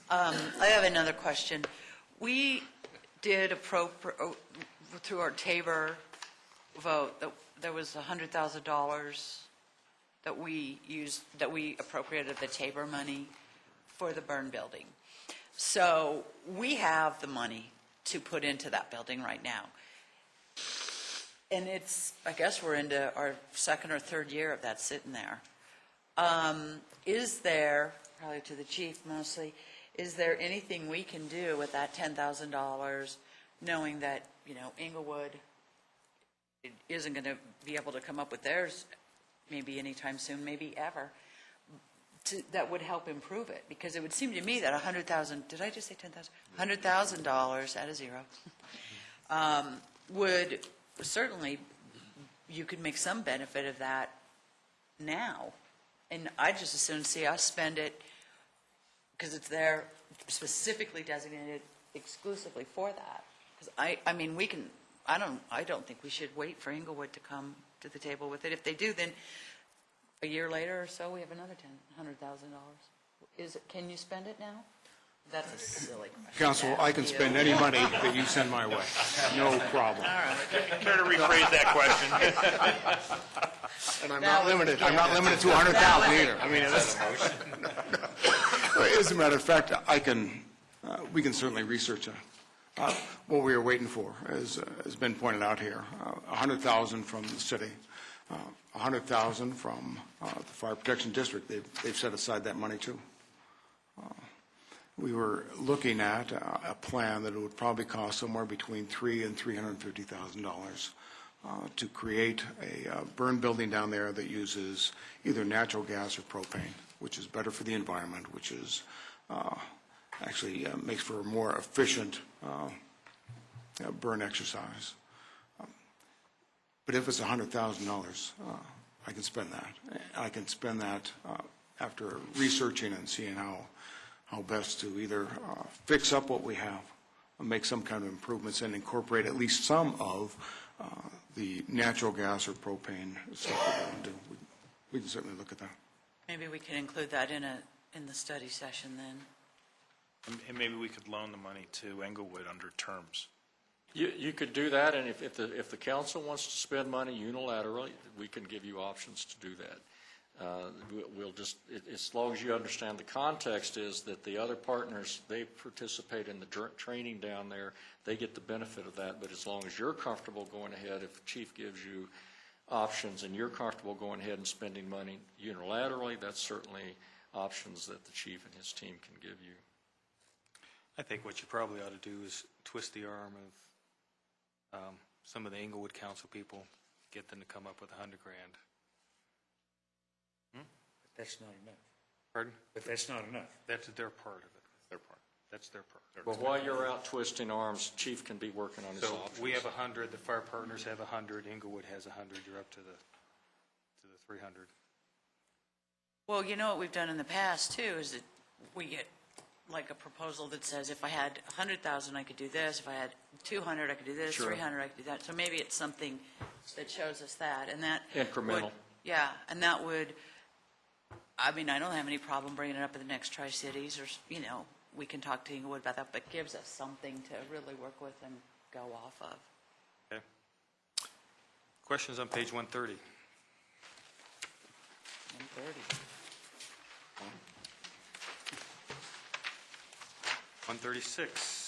I have another question. We did through our Tabor vote, that there was $100,000 that we used, that we appropriated the Tabor money for the burn building. So we have the money to put into that building right now. And I guess we're into our 2nd or 3rd year of that sitting there. Is there, probably to the chief mostly, is there anything we can do with that $10,000, knowing that, Inglewood isn't going to be able to come up with theirs maybe anytime soon, maybe ever, that would help improve it? Because it would seem to me that $100,000, did I just say 10,000? $100,000 at a zero would certainly, you could make some benefit of that now. And I'd just as soon see us spend it, because it's there specifically designated exclusively for that. Because I mean, I don't think we should wait for Inglewood to come to the table with it. If they do, then a year later or so, we have another $100,000. Can you spend it now? That's a silly question. Council, I can spend any money that you send my way. No problem. Care to rephrase that question? And I'm That not was limited. the I'm not given. limited to 100,000 either. I mean, as a matter of fact, we can certainly research that. What we are waiting for, as has been pointed out here, 100,000 from the city, 100,000 from the Fire Protection District. They've set aside that money too. we were looking at a plan that it would probably cost somewhere between $300,000 and $350,000 to create a burn building down there that uses either natural gas or propane, which is better for the environment, which is actually makes for a more efficient burn exercise. But if it's $100,000, I can spend that. I can spend that after researching and seeing how best to either fix up what we have, make some kind of improvements, and incorporate at least some of the natural gas or propane stuff that we want to do. We can certainly look at that. Maybe we can include that in the study session then. And maybe we could loan the money to Englewood under terms. You could do that, and if the council wants to spend money unilaterally, we can give you options to do that. We'll just, as long as you understand the context is that the other partners, they participate in the training down there, they get the benefit of that, but as long as you're comfortable going ahead, if the chief gives you options and you're comfortable going ahead and spending money unilaterally, that's certainly options that the chief and his team can give you. I think what you probably ought to do is twist the arm of some of the Englewood council people, get them to come up with $100,000. That's not enough. Pardon? But that's not enough. That's their part of it. Their part. That's their part. Well, while you're out twisting arms, chief can be working on his So options. we have 100, the fire partners have 100, Englewood has 100, you're up to the 300. Well, you know what we've done in the past too, is that we get like a proposal that says if I had 100,000, I could do this. If I had 200, I could do this. Sure. 300, I could do that. So maybe it's something that shows us that, and that Incremental. would- yeah, and that would. I mean, I don't have any problem bringing it up at the next Tri-Cities, or we can talk to Englewood about that, but gives us something to really work with and go off of. Okay. Questions on page 130? 130. 136.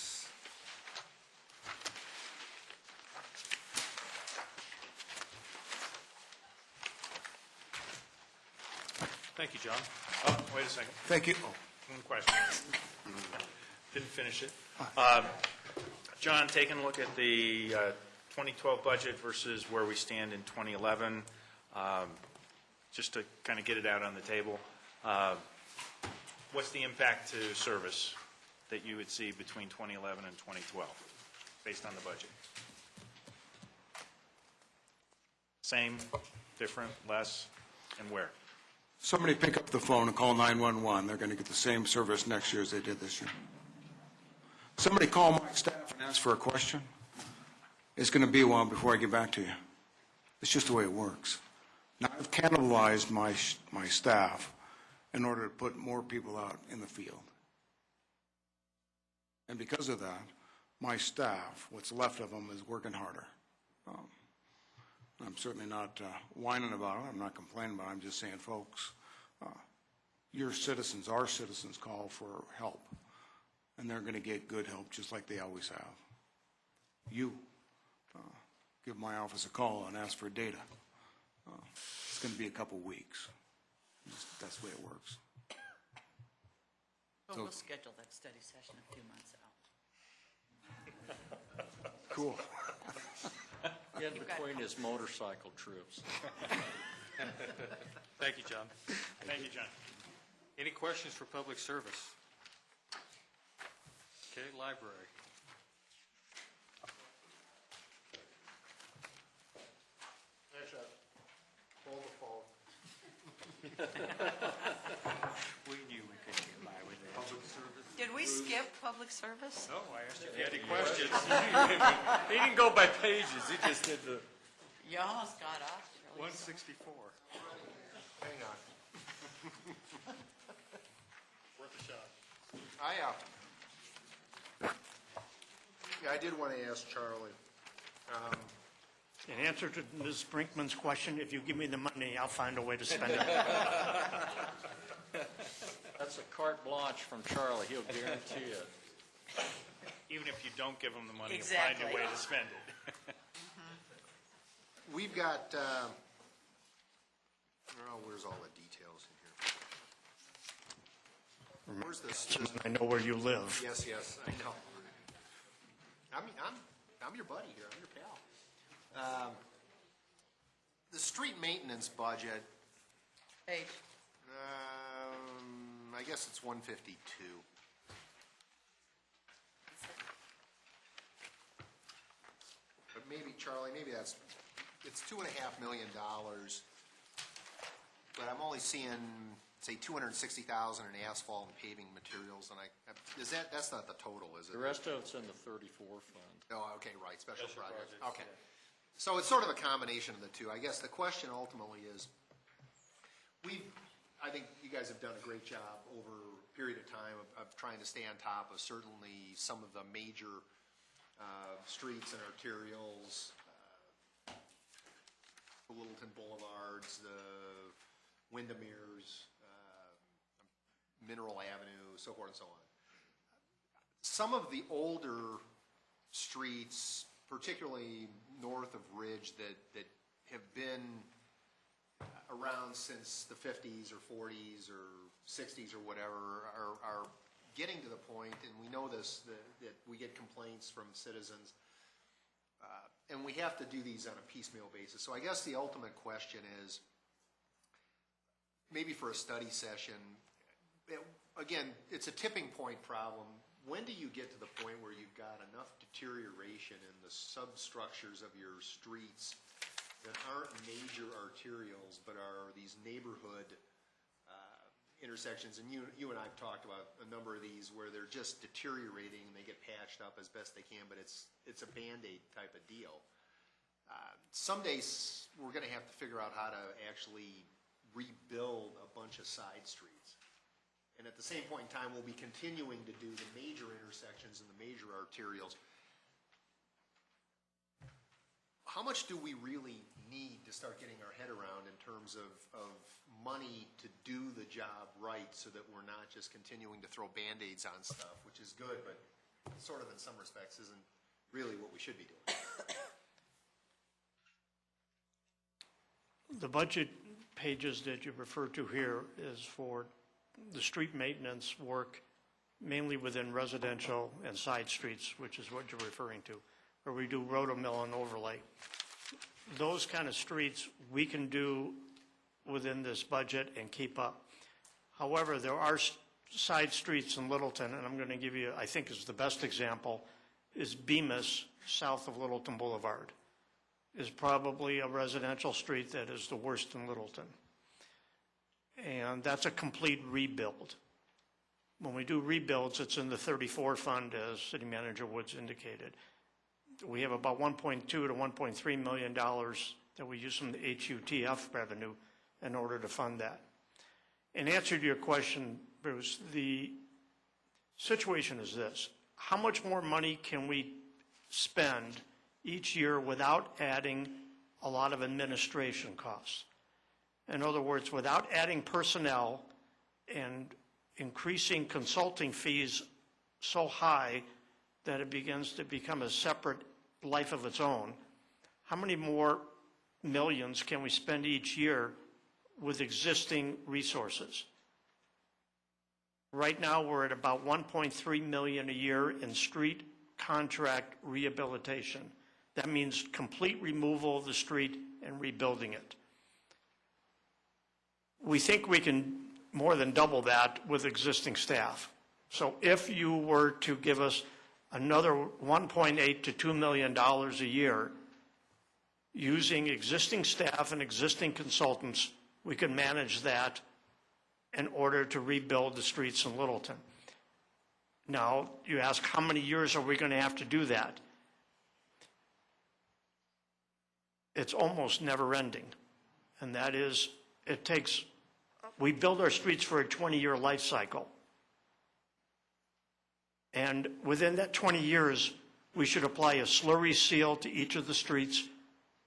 Thank you, John. Oh, wait a second. Thank you. One question. Didn't finish it. John, taking a look at the 2012 budget versus where we stand in 2011, just to kind of get it out on the table, what's the impact to service that you would see between 2011 and 2012, based on the budget? Same, different, less, and where? Somebody pick up the phone and call 911. They're going to get the same service next year as they did this year. Somebody call my staff and ask for a question. It's going to be a while before I get back to you. It's just the way it works. Now, I've cannibalized my staff in order to put more people out in the field. And because of that, my staff, what's left of them, is working harder. I'm certainly not whining about it. I'm not complaining about it. I'm just saying, folks, your citizens, our citizens, call for help, and they're going to get good help just like they always have. You give my office a call and ask for data. It's going to be a couple weeks. That's the way it works. Well, we'll schedule that study session a few months out. Cool. In between his motorcycle trips. Thank you, John. Thank you, John. Any questions for public service? Okay, library. We knew we couldn't get by with that. Public service. Did we skip public service? No, I asked you if you had any questions. He didn't go by pages, he just did the... You almost got off, Shirley. 164. Hang on. Worth a shot. I did want to ask Charlie. In answer to Ms. Brinkman's question, if you give me the money, I'll find a way to spend it. That's a carte blanche from Charlie, he'll guarantee it. Even if you don't give them the money, Exactly. you'll find a way to spend it. We've got, where's all the details in here? Where's this? I know where you live. Yes, I know. I'm your buddy here, I'm your pal. The street maintenance budget, Page. I guess it's 152. But maybe, Charlie, it's $2.5 million. But I'm only seeing, say, 260,000 in asphalt and paving materials, and that's not the total, is it? The rest of it's in the 34 fund. Oh, okay, right, special projects, okay. So it's sort of a combination of the two. I guess the question ultimately is, I think you guys have done a great job over a period of time of trying to stay on top of certainly some of the major streets and arterials, the Littleton Boulevards, the Windermere's, Mineral Avenue, so forth and so on. Some of the older streets, particularly north of Ridge, that have been around since the 50s or 40s or 60s or whatever, are getting to the point, and we know this, that we get complaints from citizens, and we have to do these on a piecemeal basis. So I guess the ultimate question is, maybe for a study session, again, it's a tipping point problem. When do you get to the point where you've got enough deterioration in the substructures of your streets that aren't major arterials, but are these neighborhood intersections? And you and I have talked about a number of these where they're just deteriorating and they get patched up as best they can, but it's a Band-Aid type of deal. Some days we're going to have to figure out how to actually rebuild a bunch of side streets. And at the same point in time, we'll be continuing to do the major intersections and the major arterials. How much do we really need to start getting our head around in terms of money to do the job right, so that we're not just continuing to throw Band-Aids on stuff, which is good, but sort of in some respects isn't really what we should be doing? The budget pages that you refer to here is for the street maintenance work, mainly within residential and side streets, which is what you're referring to, where we do rotomill and overlay. Those kind of streets we can do within this budget and keep up. However, there are side streets in Littleton, and I'm going to give you, I think is the best example, is Bemis, south of Littleton Boulevard, is probably a residential street that is the worst in Littleton. And that's a complete rebuild. When we do rebuilds, it's in the 34 fund, as City Manager Woods indicated. We have about $1.2 to $1.3 million that we use from the HUTF revenue in order to fund that. In answer to your question, Bruce, the situation is this. How much more money can we spend each year without adding a lot of administration costs? In other words, without adding personnel and increasing consulting fees so high that it begins to become a separate life of its own, how many more millions can we spend each year with existing resources? Right now, we're at about 1.3 million a year in street contract rehabilitation. That means complete removal of the street and rebuilding it. We think we can more than double that with existing staff. So if you were to give us another $1.8 to $2 million a year using existing staff and existing consultants, we could manage that in order to rebuild the streets in Littleton. Now, you ask, how many years are we going to have to do that? It's almost never ending. And that is, we build our streets for a 20-year life cycle. And within that 20 years, we should apply a slurry seal to each of the streets.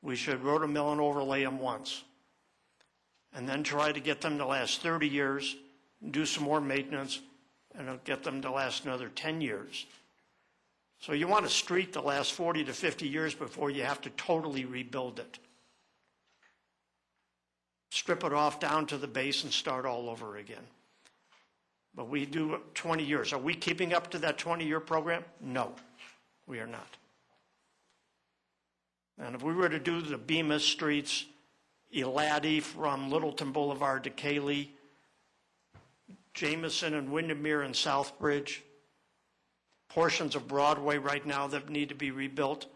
We should rotomill and overlay them once. And then try to get them to last 30 years, do some more maintenance, and get them to last another 10 years. So you want a street to last 40 to 50 years before you have to totally rebuild it. Strip it off down to the base and start all over again. But we do 20 years. Are we keeping up to that 20-year program? No, we are not. And if we were to do the Bemis Streets, Eladi from Littleton Boulevard to Cayley, Jameson and Windermere and Southbridge, portions of Broadway right now that need to be rebuilt,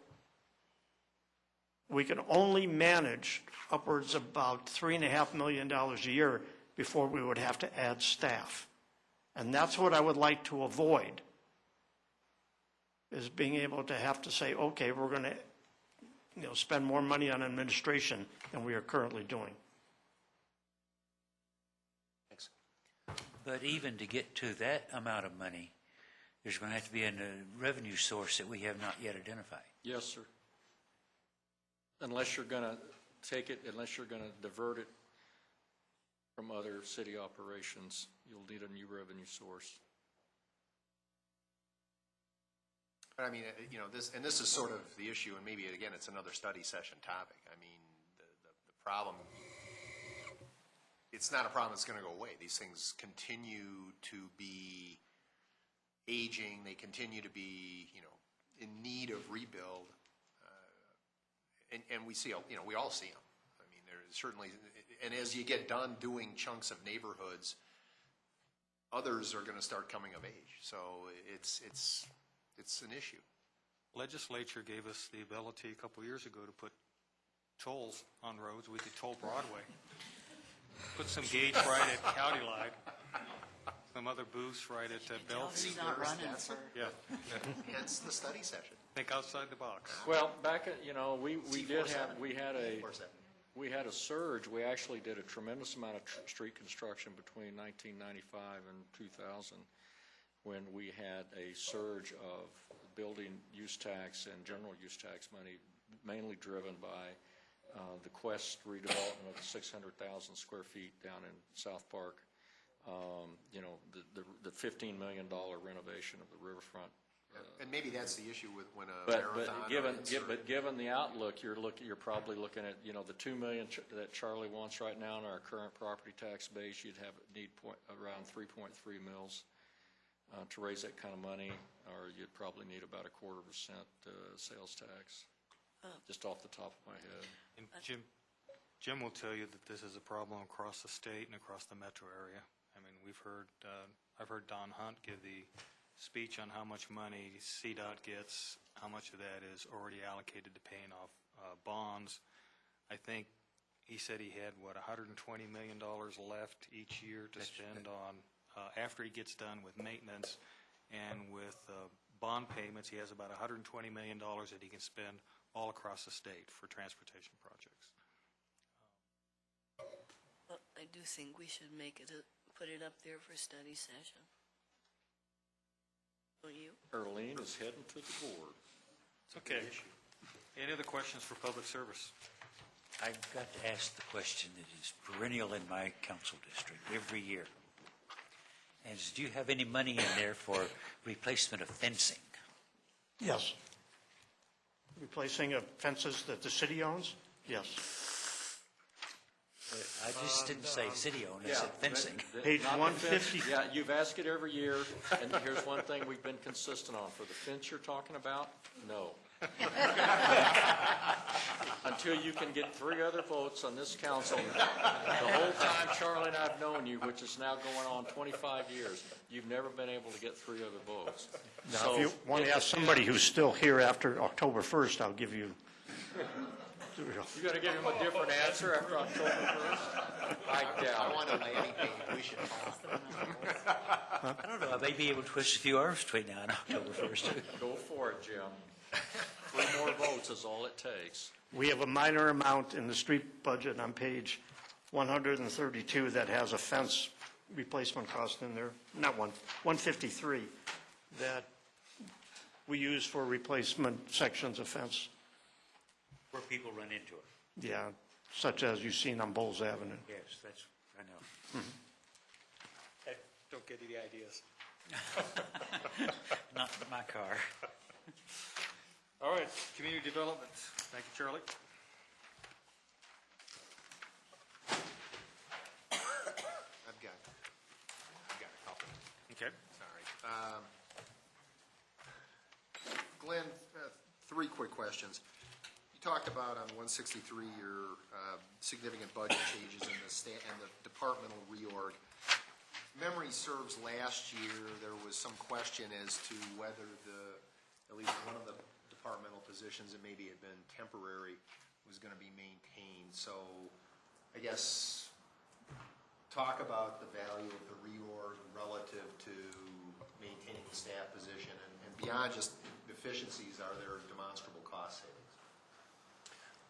we can only manage upwards of about $3.5 million a year before we would have to add staff. And that's what I would like to avoid, is being able to have to say, okay, we're going to spend more money on administration than we are currently doing. But even to get to that amount of money, there's going to have to be a revenue source that we have not yet identified. Yes, sir. Unless you're going to take it, unless you're going to divert it from other city operations, you'll need a new revenue source. But I mean, this is sort of the issue, and maybe, again, it's another study session topic. I mean, the problem, it's not a problem that's going to go away. These things continue to be aging. They continue to be, in need of rebuild. And we see, we all see them. I mean, there's certainly, and as you get done doing chunks of neighborhoods, others are going to start coming of age. So it's an issue. Legislature gave us the ability a couple years ago to put tolls on roads. We could toll Broadway. Put some gauge right at County Line. Some other booths right at Bellevue. It's not running for... Yeah. Hence the study session. Think outside the box. Well, back at, we had a surge. We actually did a tremendous amount of street construction between 1995 and 2000, when we had a surge of building use tax and general use tax money, mainly driven by the Quest redevelopment of the 600,000 square feet down in South Park. The $15 million renovation of the riverfront. And maybe that's the issue with when a But marathon. given the outlook, you're probably looking at, the $2 million that Charlie wants right now in our current property tax base, you'd need around 3.3 mils to raise that kind of money, or you'd probably need about 0.25% sales tax, just off the top of my head. And Jim will tell you that this is a problem across the state and across the metro area. I mean, I've heard Don Hunt give the speech on how much money CDOT gets, how much of that is already allocated to paying off bonds. I think he said he had, $120 million left each year to spend on, after he gets done with maintenance and with bond payments, he has about $120 million that he can spend all across the state for transportation projects. Well, I do think we should put it up there for study session. Don't you? Earlene is heading to the board. Okay. Any other questions for public service? I've got to ask the question that is perennial in my council district every year. And do you have any money in there for replacement of fencing? Yes. Replacing of fences that the city owns? Yes. I just didn't say city owned, I said fencing. Page Not the 150. fence. Yeah, you've asked it every year, and here's one thing we've been consistent on. For the fence you're talking about, no. Until you can get 3 other votes on this council, the whole time Charlie and I have known you, which is now going on 25 years, you've never been able to get 3 other votes. Now, if you want to ask somebody who's still here after October 1st, I'll give you... You got to give him a different answer after October 1st? I doubt. I want a landing page. We should talk. I don't know, I may be able to twist a few arms between now and October 1st. Go for it, Jim. 3 more votes is all it takes. We have a minor amount in the street budget on page 132 that has a fence replacement cost in there, not 153, that we use for replacement sections of fence. Where people run into it. Yeah, such as you've seen on Bowles Avenue. Yes, that's, I know. Don't get any ideas. Not in my car. All right, community development. Thank you, Charlie. I've got a couple. Okay. Sorry. Glenn, three quick questions. You talked about on 163 your significant budget changes in the departmental reorg. Memory serves last year, there was some question as to whether at least one of the departmental positions that maybe had been temporary was going to be maintained. So I guess talk about the value of the reorg relative to maintaining the staff position, and beyond just efficiencies, are there demonstrable cost savings?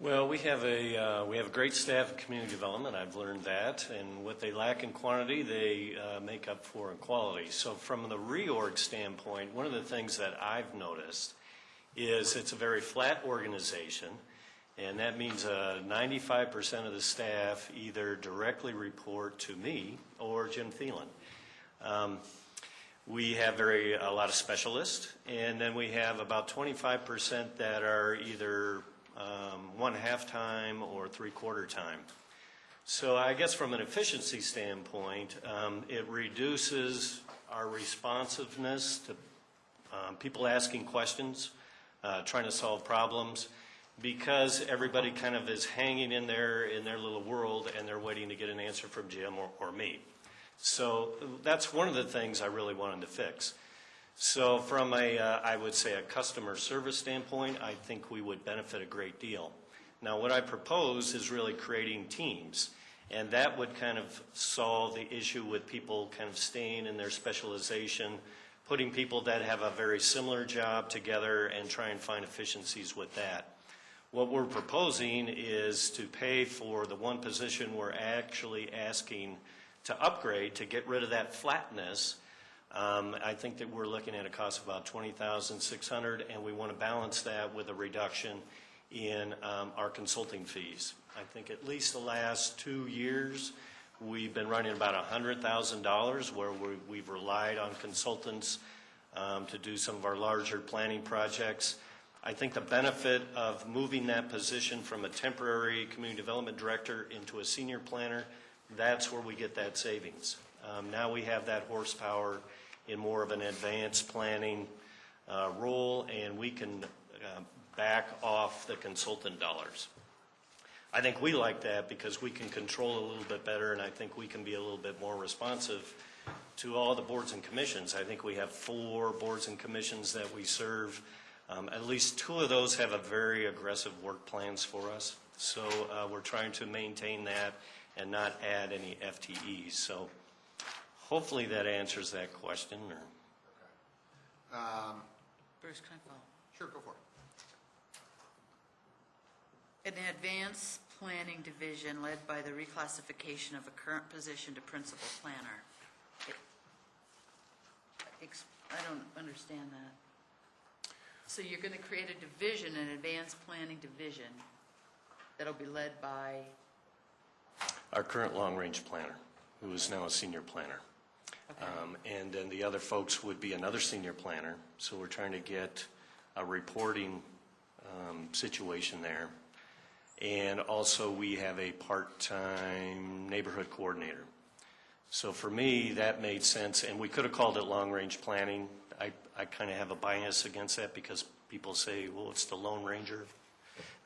Well, we have a great staff in community development. I've learned that, and what they lack in quantity, they make up for in quality. So from the reorg standpoint, one of the things that I've noticed is it's a very flat organization, and that means 95% of the staff either directly report to me or Jim Thielen. We have a lot of specialists, and then we have about 25% that are either 1/2 time or 3/4 time. So I guess from an efficiency standpoint, it reduces our responsiveness to people asking questions, trying to solve problems, because everybody kind of is hanging in their little world, and they're waiting to get an answer from Jim or me. So that's one of the things I really wanted to fix. So from I would say a customer service standpoint, I think we would benefit a great deal. Now, what I propose is really creating teams, and that would kind of solve the issue with people kind of staying in their specialization, putting people that have a very similar job together and try and find efficiencies with that. What we're proposing is to pay for the one position we're actually asking to upgrade to get rid of that flatness. I think that we're looking at a cost of about $20,600, and we want to balance that with a reduction in our consulting fees. I think at least the last 2 years, we've been running about $100,000 where we've relied on consultants to do some of our larger planning projects. I think the benefit of moving that position from a temporary community development director into a senior planner, that's where we get that savings. Now we have that horsepower in more of an advanced planning role, and we can back off the consultant dollars. I think we like that because we can control a little bit better, and I think we can be a little bit more responsive to all the boards and commissions. I think we have 4 boards and commissions that we serve. At least 2 of those have a very aggressive work plans for us. So we're trying to maintain that and not add any FTEs. So hopefully that answers that question. Or Bruce, can I follow? Sure, go for it. An advanced planning division led by the reclassification of a current position to principal planner. I don't understand that. So you're going to create a division, an advanced planning division, that'll be led by? our current long-range planner, who is now a senior planner. Okay. And then the other folks would be another senior planner. So we're trying to get a reporting situation there. And also we have a part-time neighborhood coordinator. So for me, that made sense. And we could have called it long-range planning. I kind of have a bias against that because people say, well, it's the Lone Ranger.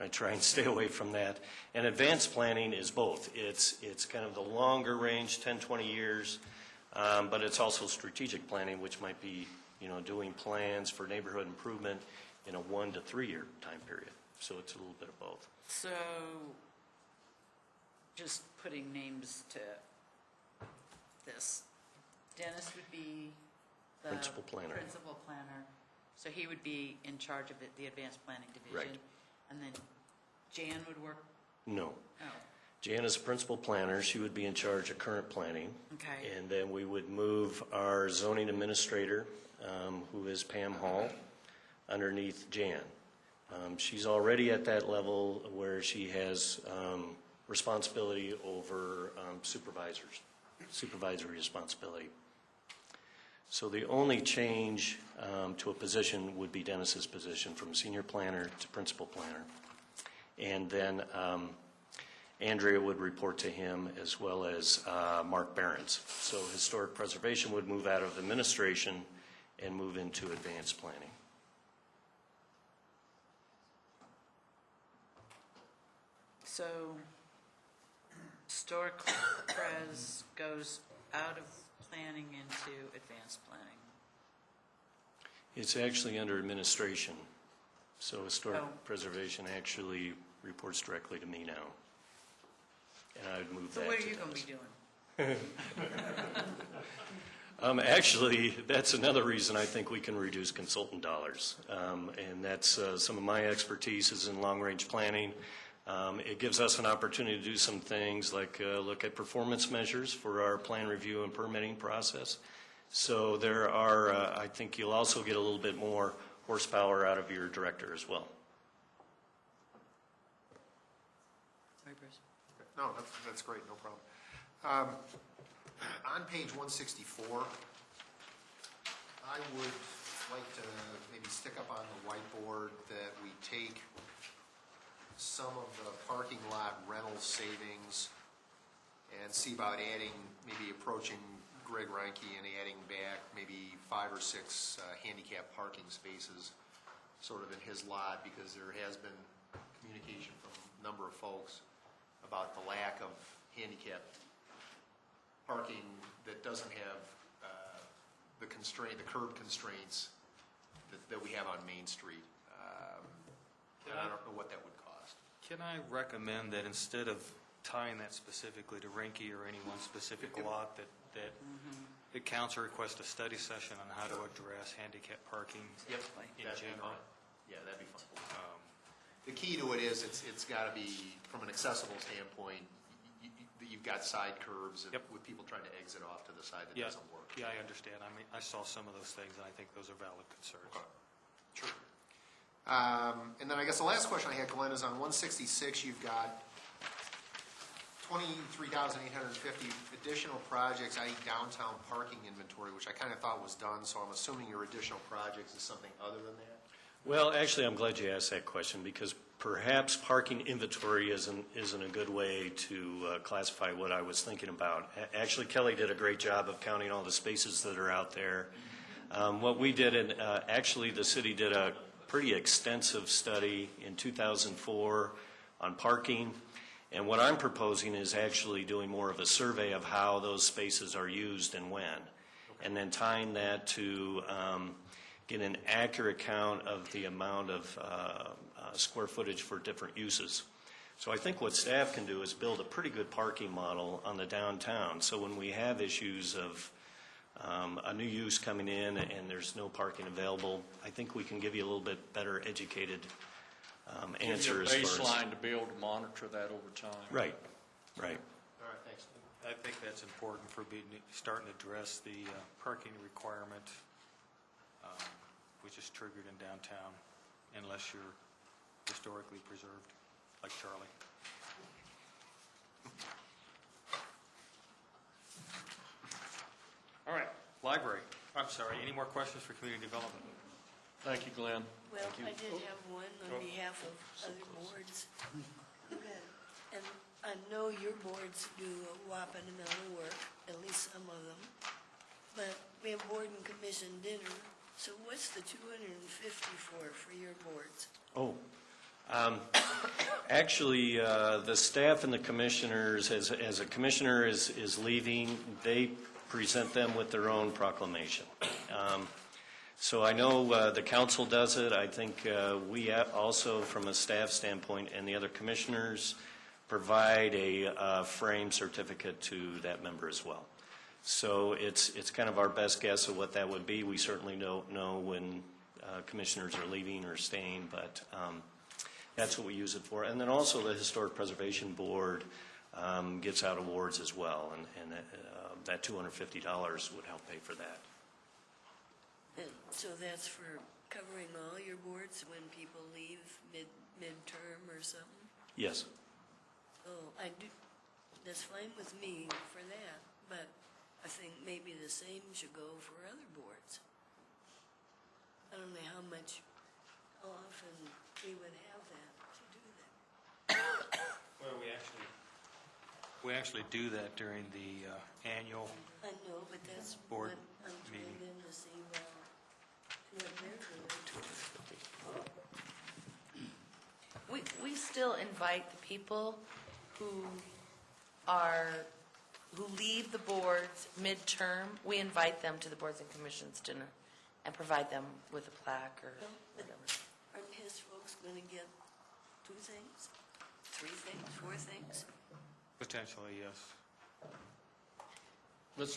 I try and stay away from that. And advanced planning is both. It's kind of the longer range, 10, 20 years, but it's also strategic planning, which might be, doing plans for neighborhood improvement in a 1 to 3 year time period. So it's a little bit of both. So, just putting names to this, Dennis would be the Principal planner. Principal planner. So he would be in charge of the advanced planning division. Right. And then Jan would work? No. Oh, Jan is a principal planner. She would be in charge of current planning. okay. And then we would move our zoning administrator, who is Pam Hall, underneath Jan. She's already at that level where she has responsibility over supervisory responsibility. So the only change to a position would be Dennis's position from senior planner to principal planner. And then Andrea would report to him, as well as Mark Behrens. So historic preservation would move out of administration and move into advanced planning. So historic pres goes out of planning into advanced planning. It's actually under administration, so historic Oh. preservation actually reports directly to me now. And I would move that So to what are you going to Dennis. be doing? Actually, that's another reason I think we can reduce consultant dollars. And that's some of my expertise is in long-range planning. It gives us an opportunity to do some things like look at performance measures for our plan review and permitting process. So there are, I think you'll also get a little bit more horsepower out of your director as well. Sorry, Bruce. No, that's great, no problem. On page 164, I would like to maybe stick up on the whiteboard that we take some of the parking lot rental savings and see about adding, maybe approaching Greg Reinke and adding back maybe 5 or 6 handicap parking spaces sort of in his lot, because there has been communication from a number of folks about the lack of handicap parking that doesn't have the curb constraints that we have on Main Street. And I don't know what that would cost. Can I recommend that instead of tying that specifically to Rinky or any one specific lot, that the council request a study session on how to address handicap parking in That'd be general? fine. Yeah, that'd be fine. The key to it is it's got to be, from an accessible standpoint, you've got side curbs and with people trying to exit off to the side that doesn't work. Yeah, I understand. I mean, I saw some of those things, and I think those are valid concerns. Sure. And then I guess the last question I had, Glenn, is on 166, you've got 23,850 additional projects, i.e. downtown parking inventory, which I kind of thought was done, so I'm assuming your additional projects is something other than that? Well, actually, I'm glad you asked that question, because perhaps parking inventory isn't a good way to classify what I was thinking about. Actually, Kelly did a great job of counting all the spaces that are out there. What we did, and actually the city did a pretty extensive study in 2004 on parking, and what I'm proposing is actually doing more of a survey of how those spaces are used and when, and then tying that to get an accurate count of the amount of square footage for different uses. So I think what staff can do is build a pretty good parking model on the downtown, so when we have issues of a new use coming in and there's no parking available, I think we can give you a little bit better educated answers. Give you a baseline to be able to monitor that over time. Right. All right, thanks. I think that's important for starting to address the parking requirement, which is triggered in downtown, unless you're historically preserved, like Charlie. All right, library. I'm sorry, any more questions for community development? Thank you, Glenn. Well, I did have one on behalf of other boards. And I know your boards do a whopping amount of work, at least some of them. But we have board and commission dinner, so what's the 250 for your boards? Actually, the staff and the commissioners, as a commissioner is leaving, they present them with their own proclamation. So I know the council does it. I think we also, from a staff standpoint, and the other commissioners, provide a frame certificate to that member as well. So it's kind of our best guess of what that would be. We certainly don't know when commissioners are leaving or staying, but that's what we use it for. And then also the Historic Preservation Board gives out awards as well, and that $250 would help pay for that. And so that's for covering all your boards when people leave midterm or something? Yes. Oh, I do, that's fine with me for that, but I think maybe the same should go for other boards. I don't know how often we would have that to do that. Well, we actually We actually do that during the annual, I know, but that's Board what I'm trying meeting. then to see, well, what they're doing. We still invite the people who leave the boards midterm. We invite them to the Boards and Commissions dinner and provide them with a plaque or Well, but whatever. aren't his folks going to get 2 things, 3 things, 4 things? potentially, yes. It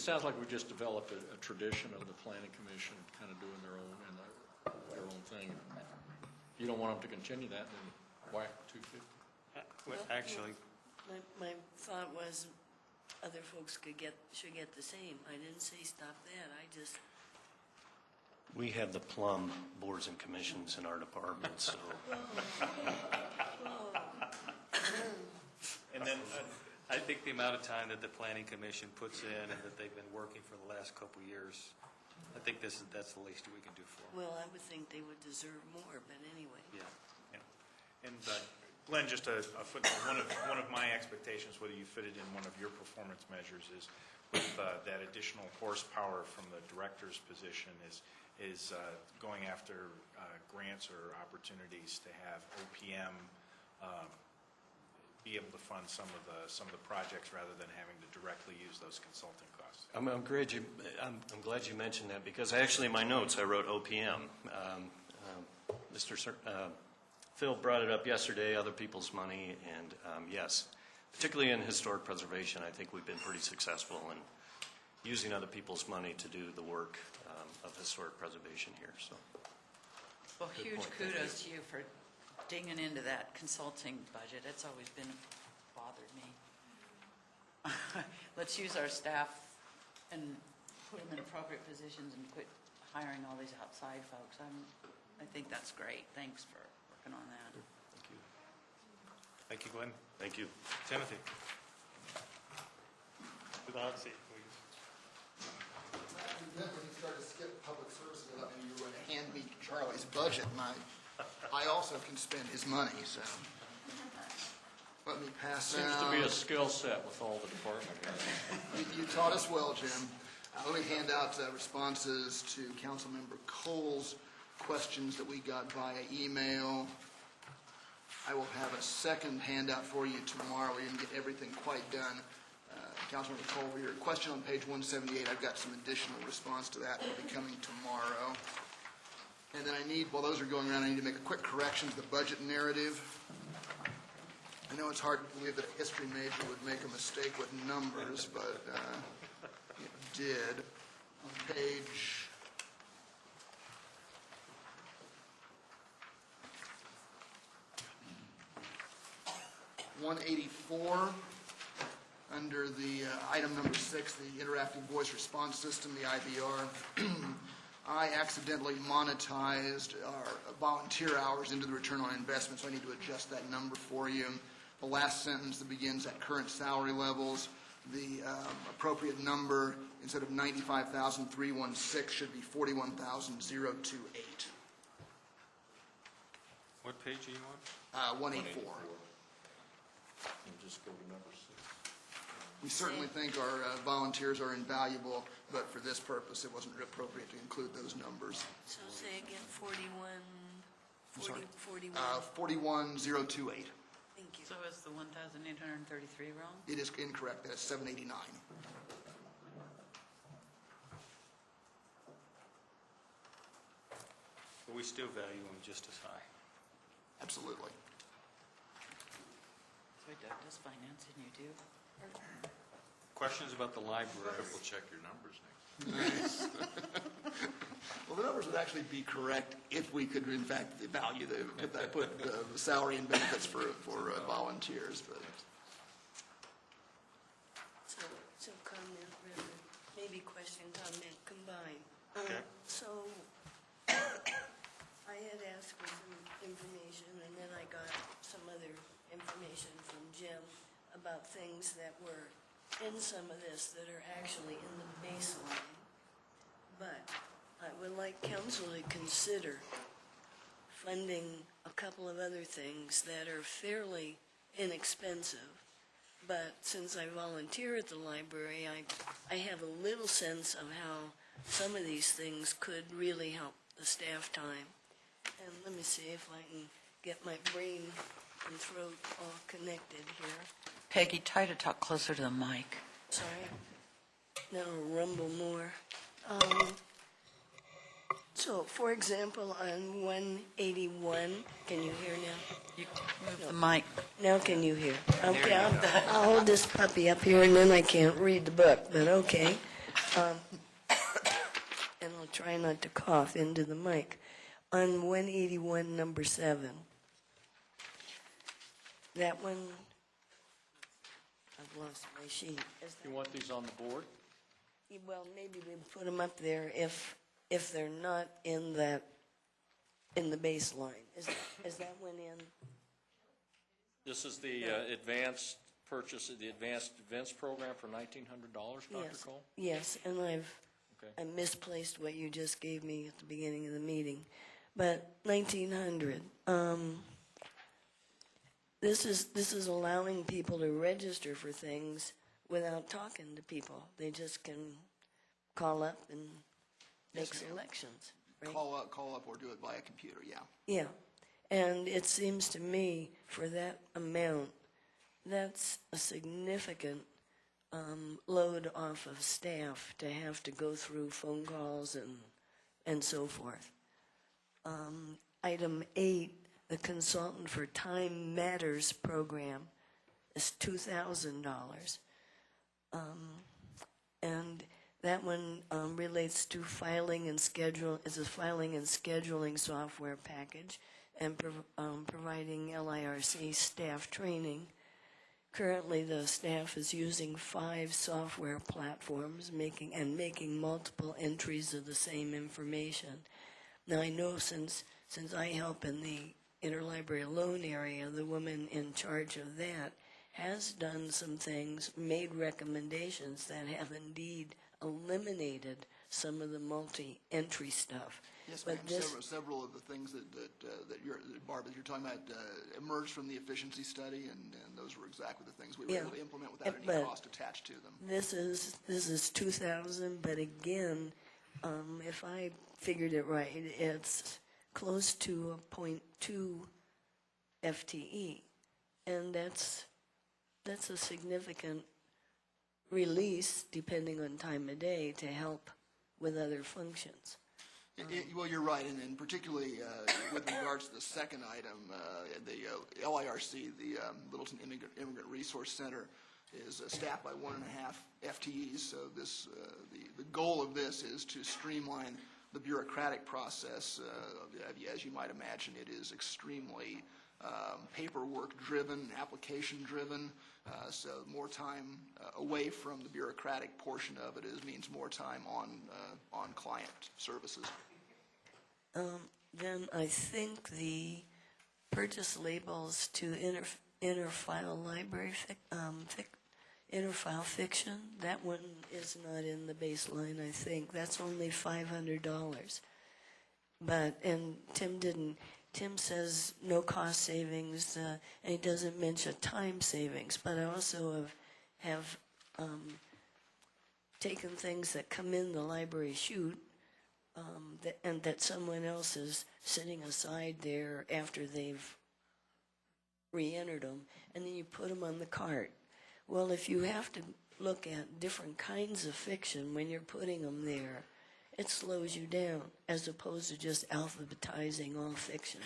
sounds like we just developed a tradition of the planning commission kind of doing their own thing. You don't want them to continue that, then whack 250. Actually, My thought was other folks should get the same. I didn't say stop that, I just, We have the plum boards and commissions in our department, so and then I think the amount of time that the planning commission puts in and that they've been working for the last couple of years, I think that's the least we can do for them. well, I would think they would deserve more, but anyway. Yeah. And Glenn, just a footnote, one of my expectations, whether you fit it in one of your performance measures, is with that additional horsepower from the director's position is going after grants or opportunities to have OPM be able to fund some of the projects rather than having to directly use those consulting costs. I'm glad you mentioned that, because actually in my notes I wrote OPM. Phil brought it up yesterday, other people's money, and yes, particularly in historic preservation, I think we've been pretty successful in using other people's money to do the work of historic preservation here, so. Well, Good huge point. Thank kudos to you for digging into that consulting budget. It's always bothered me. Let's use our staff and put them in appropriate positions and quit hiring all these outside folks. I think that's great. Thanks for working on that. Thank you. Thank you, Glenn. Thank you. Timothy? To the hot seat, please. When you started to skip public services, I thought maybe you were going to hand me Charlie's budget, and I also can spend his money, so let me pass Seems to be out. a skill set with all the department heads. You taught us well, Jim. Let me hand out responses to Councilmember Cole's questions that we got via email. I will have a second handout for you tomorrow. We didn't get everything quite done. Councilmember Cole, your question on page 178, I've got some additional response to that. It'll be coming tomorrow. And then while those are going around, I need to make a quick correction to the budget narrative. I know it's hard to believe that a history major would make a mistake with numbers, but it did. On page 184, under the item number 6, the interactive voice response system, the IVR, I accidentally monetized our volunteer hours into the return on investment, so I need to adjust that number for you. The last sentence that begins at current salary levels, the appropriate number, instead of 95,316, should be 41,028. What page are you on? 184. And just go to number 6. We certainly think our volunteers are invaluable, but for this purpose, it wasn't appropriate to include those numbers. So say again, 41, I'm sorry. 41. 41028. Thank you. So is the 1,833 wrong? It is incorrect. That is 789. But we still value them just as high. Absolutely. So Doug does finance and you do? Questions about the library? We'll check your numbers next. Well, the numbers would actually be correct if we could, in fact, value put the salary and benefits for volunteers, but. So comment, rather, maybe question, comment combined. Okay. So I had asked for some information, and then I got some other information from Jim about things that were in some of this that are actually in the baseline. But I would like council to consider funding a couple of other things that are fairly inexpensive but since I volunteer at the library, I have a little sense of how some of these things could really help the staff time. And let me see if I can get my brain and throat all connected here. Peggy, try to talk closer to the mic. Sorry. Now rumble more. So, for example, on 181, can you hear now? You move the mic. Now can you hear? Okay, I'll hold this puppy up here and then I can't read the book, but okay. And I'll try not to cough into the mic. On 181, number 7. That one, I've lost my sheet. Is that- You want these on the board? Well, maybe we put them up there if they're not in the baseline. Is that one in? This is the advanced purchase, the advanced events program for $1,900, Dr. Yes. Cole? Yes, and I misplaced what you just gave me at the beginning of the meeting. But 1,900, this is allowing people to register for things without talking to people. They just can call up and make Yes, ma'am. selections, right? Call up or do it via computer, yeah. Yeah, and it seems to me for that amount, that's a significant load off of staff to have to go through phone calls and so forth. Item 8, the Consultant for Time Matters program is $2,000. And that one relates to filing and schedule, is a filing and scheduling software package and providing LIRC staff training. Currently, the staff is using 5 software platforms, making multiple entries of the same information. Now, I know since I help in the interlibrary loan area, the woman in charge of that has done some things, made recommendations that have indeed eliminated some of the multi-entry stuff. Yes, But ma'am. this- Several of the things that Barb, that you're talking about emerged from the efficiency study, and those were exactly the things we were Yeah. able to implement without any But cost attached to them. This is 2,000, but again, if I figured it right, it's close to a 0.2 FTE, and that's a significant release, depending on time of day, to help with other functions. Well, you're right, and particularly with regards to the second item, the LIRC, the Littleton Immigrant Resource Center, is staffed by 1.5 FTEs. So the goal of this is to streamline the bureaucratic process. As you might imagine, it is extremely paperwork-driven, application-driven. So more time away from the bureaucratic portion of it means more time on client services. Then I think the purchase labels to interfile library, interfile fiction, that one is not in the baseline, I think. That's only $500. And Tim says no cost savings, and he doesn't mention time savings, but I also have taken things that come in the library chute, and that someone else is sitting aside there after they've re-entered them, and then you put them on the cart. Well, if you have to look at different kinds of fiction when you're putting them there, it slows you down, as opposed to just alphabetizing all fiction.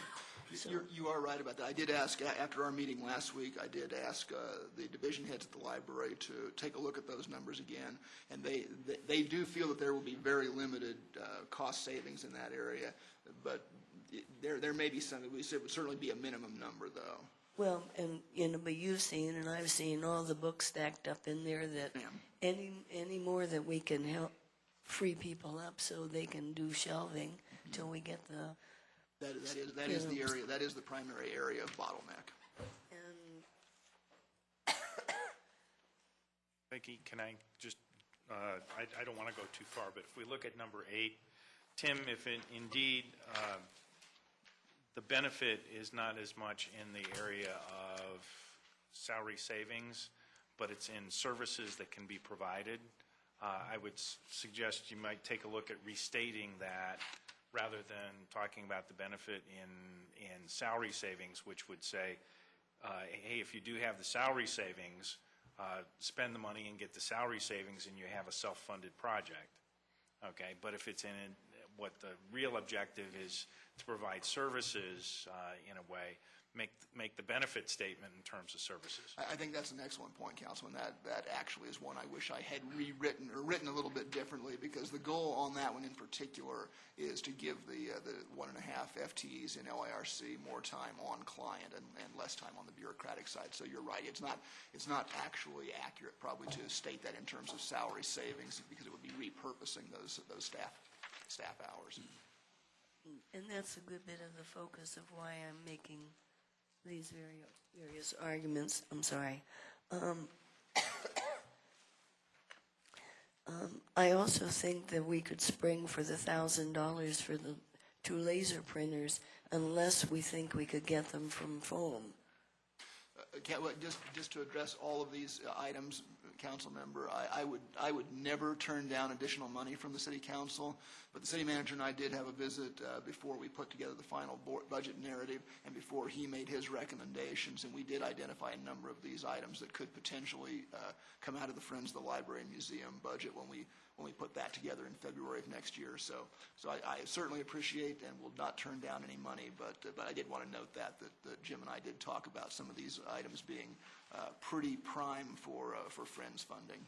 So, You are right about that. I did ask, after our meeting last week, I did ask the division heads at the library to take a look at those numbers again, and they do feel that there will be very limited cost savings in that area, but there may be some, it would certainly be a minimum number, though. well, and but you've seen, and I've seen all the books stacked up in there that any more that we can help free people up so they can do shelving till we get the. That is the area. That is the primary area of bottleneck. And Vicki, can I just, I don't want to go too far, but if we look at number 8, Tim, if indeed the benefit is not as much in the area of salary savings, but it's in services that can be provided. I would suggest you might take a look at restating that rather than talking about the benefit in salary savings, which would say, hey, if you do have the salary savings, spend the money and get the salary savings and you have a self-funded project. Okay, but if it's in what the real objective is to provide services in a way, make the benefit statement in terms of services. I think that's an excellent point, Councilman. That actually is one I wish I had rewritten or written a little bit differently, because the goal on that one in particular is to give the 1.5 FTEs in LIRC more time on client and less time on the bureaucratic side. So you're right. It's not actually accurate probably to state that in terms of salary savings, because it would be repurposing those staff hours. And that's a good bit of the focus of why I'm making these various arguments. I'm sorry. I also think that we could spring for the $1,000 for the 2 laser printers unless we think we could get them from foam. Just to address all of these items, council member, I would never turn down additional money from the city council, but the city manager and I did have a visit before we put together the final budget narrative and before he made his recommendations, and we did identify a number of these items that could potentially come out of the Friends of the Library and Museum budget when we put that together in February of next year. So I certainly appreciate and will not turn down any money, but I did want to note that Jim and I did talk about some of these items being pretty prime for Friends funding.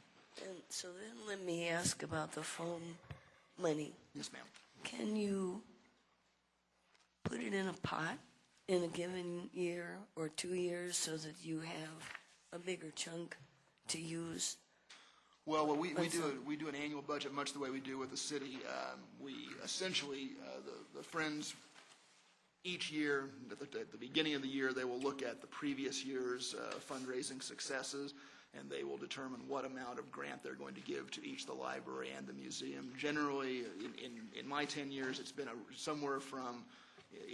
And so then let me ask about the foam money. Yes, ma'am. Can you put it in a pot in a given year or 2 years so that you have a bigger chunk to use? Well, we do an annual budget much the way we do with the city. We essentially, the Friends, each year, at the beginning of the year, they will look at the previous year's fundraising successes, and they will determine what amount of grant they're going to give to each, the library and the museum. Generally, in my 10 years, it's been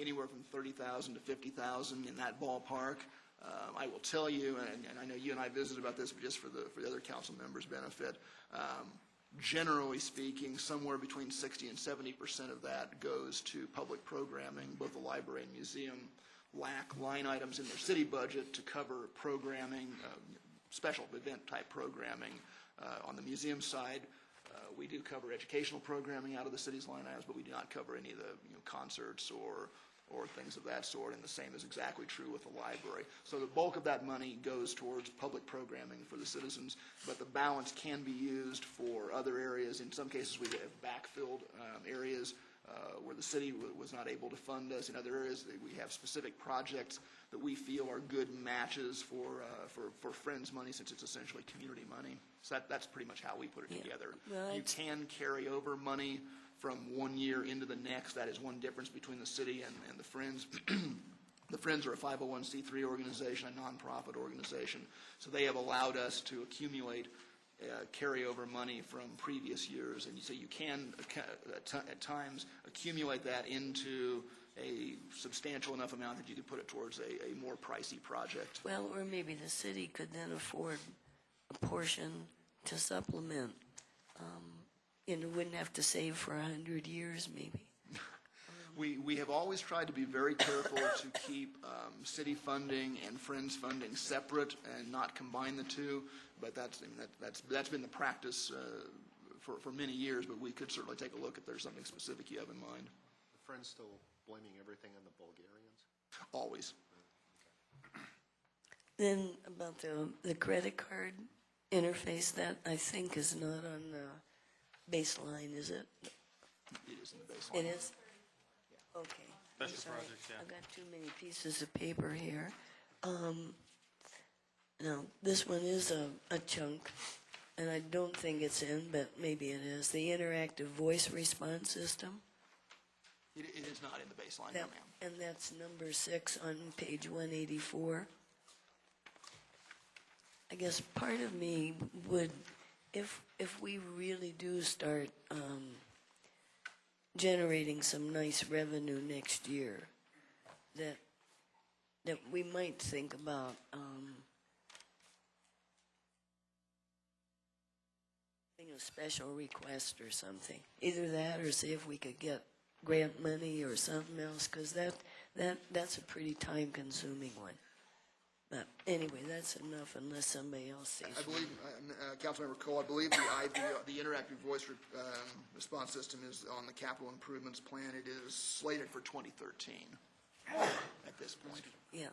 anywhere from $30,000 to $50,000 in that ballpark. I will tell you, and I know you and I visited about this, but just for the other council members' benefit, generally speaking, somewhere between 60 and 70% of that goes to public programming. Both the library and museum lack line items in their city budget to cover programming, special event-type programming. On the museum side, we do cover educational programming out of the city's line items, but we do not cover any of the concerts or things of that sort, and the same is exactly true with the library. So the bulk of that money goes towards public programming for the citizens, but the balance can be used for other areas. In some cases, we have backfilled areas where the city was not able to fund us. In other areas, we have specific projects that we feel are good matches for Friends money, since it's essentially community money. So that's pretty much how we put it together. Well, you can carry over money from one year into the next. That is one difference between the city and the Friends. The Friends are a 501c3 organization, a nonprofit organization, so they have allowed us to accumulate carryover money from previous years, and so you can at times accumulate that into a substantial enough amount that you could put it towards a more pricey project. Well, or maybe the city could then afford a portion to supplement. And wouldn't have to save for 100 years, maybe. We have always tried to be very careful to keep city funding and Friends funding separate and not combine the two, but that's been the practice for many years, but we could certainly take a look if there's something specific you have in mind. The Friends still blaming everything on the Bulgarians? Always. Then about the credit card interface, that I think is not on the baseline, is it? It is in the baseline. It is? Okay. I'm Special sorry. projects, yeah. I've got too many pieces of paper here. No, this one is a chunk, and I don't think it's in, but maybe it is. The interactive voice response system. It is not in the baseline, That, no, ma'am. and that's number 6 on page 184. I guess part of me would, if we really do start generating some nice revenue next year, that we might think about a special request or something. Either that or see if we could get grant money or something else, because that's a pretty time-consuming one. But anyway, that's enough unless somebody else sees I believe, Councilmember Cole, I believe the interactive voice response system is on the capital improvements plan. It is slated for 2013 at this point. Yeah.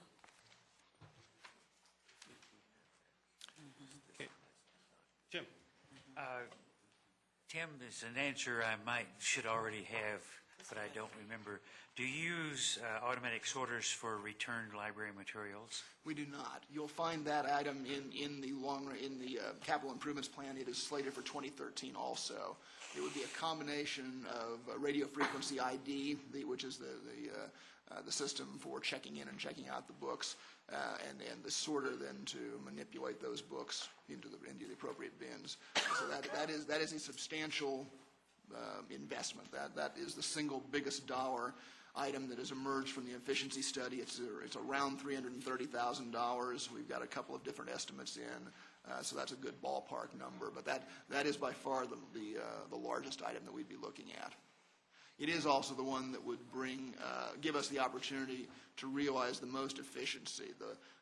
Jim? Tim, there's an answer I should already have, but I don't remember. Do you use automatic sorters for returned library materials? We do not. You'll find that item in the capital improvements plan. It is slated for 2013 also. It would be a combination of radio frequency ID, which is the system for checking in and checking out the books, and the sorter then to manipulate those books into the appropriate bins. So that is a substantial investment. That is the single biggest dollar item that has emerged from the efficiency study. It's around $330,000. We've got a couple of different estimates in, so that's a good ballpark number. But that is by far the largest item that we'd be looking at. It is also the one that would give us the opportunity to realize the most efficiency.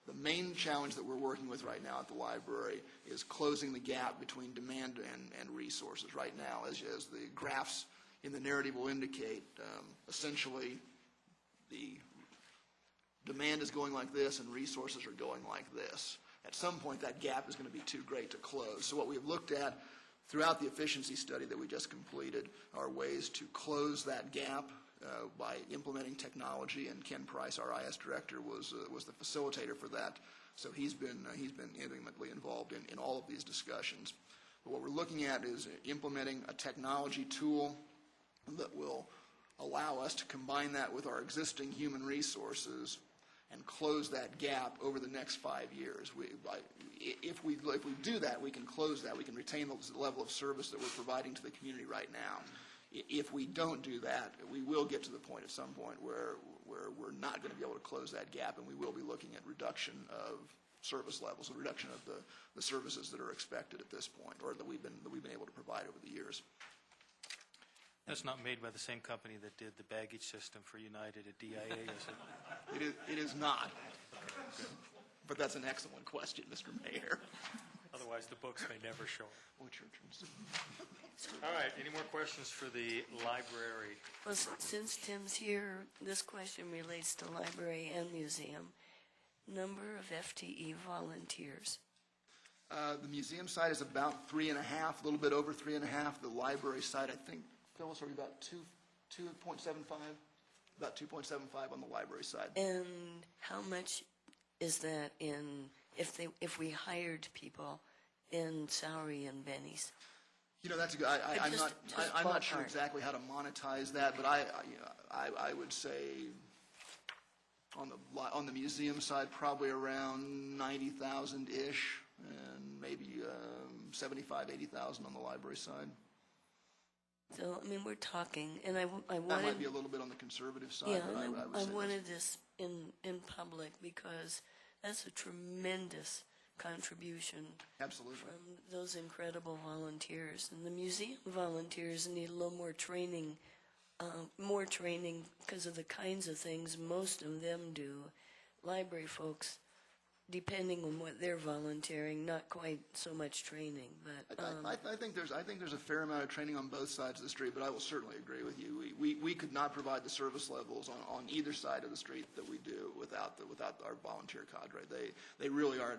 The main challenge that we're working with right now at the library is closing the gap between demand and resources. Right now, as the graphs in the narrative will indicate, essentially the demand is going like this and resources are going like this. At some point, that gap is going to be too great to close. So what we've looked at throughout the efficiency study that we just completed are ways to close that gap by implementing technology, and Ken Price, our IS director, was the facilitator for that. So he's been intimately involved in all of these discussions. But what we're looking at is implementing a technology tool that will allow us to combine that with our existing human resources and close that gap over the next 5 years. If we do that, we can close that. We can retain the level of service that we're providing to the community right now. If we don't do that, we will get to the point at some point where we're not going to be able to close that gap, and we will be looking at reduction of service levels, a reduction of the services that are expected at this point, or that we've been able to provide over the years. That's not made by the same company that did the baggage system for United at DIA, is it? It is not. But that's an excellent question, Mr. Mayor. Otherwise, the books may never show up. What's your turn? All right, any more questions for the library? Well, since Tim's here, this question relates to library and museum. Number of FTE volunteers. The museum side is about 3.5, a little bit over 3.5. The library side, I think, Phyllis, are we about 2.75? About 2.75 on the library side. And how much is that if we hired people in salary and bennies? You know, that's a good. I'm not sure exactly how to monetize that, but I would say on the museum side probably around 90,000 ish, and maybe 75, 80,000 on the library side. So, I mean, we're talking, and I wanted... That might be a little bit on the conservative side. Yeah, but I wanted this in public because that's a tremendous contribution. Absolutely. From those incredible volunteers. And the museum volunteers need a little more training because of the kinds of things most of them do. Library folks, depending on what they're volunteering, not quite so much training, but I think there's a fair amount of training on both sides of the street, but I will certainly agree with you. We could not provide the service levels on either side of the street that we do without our volunteer cadre. They really are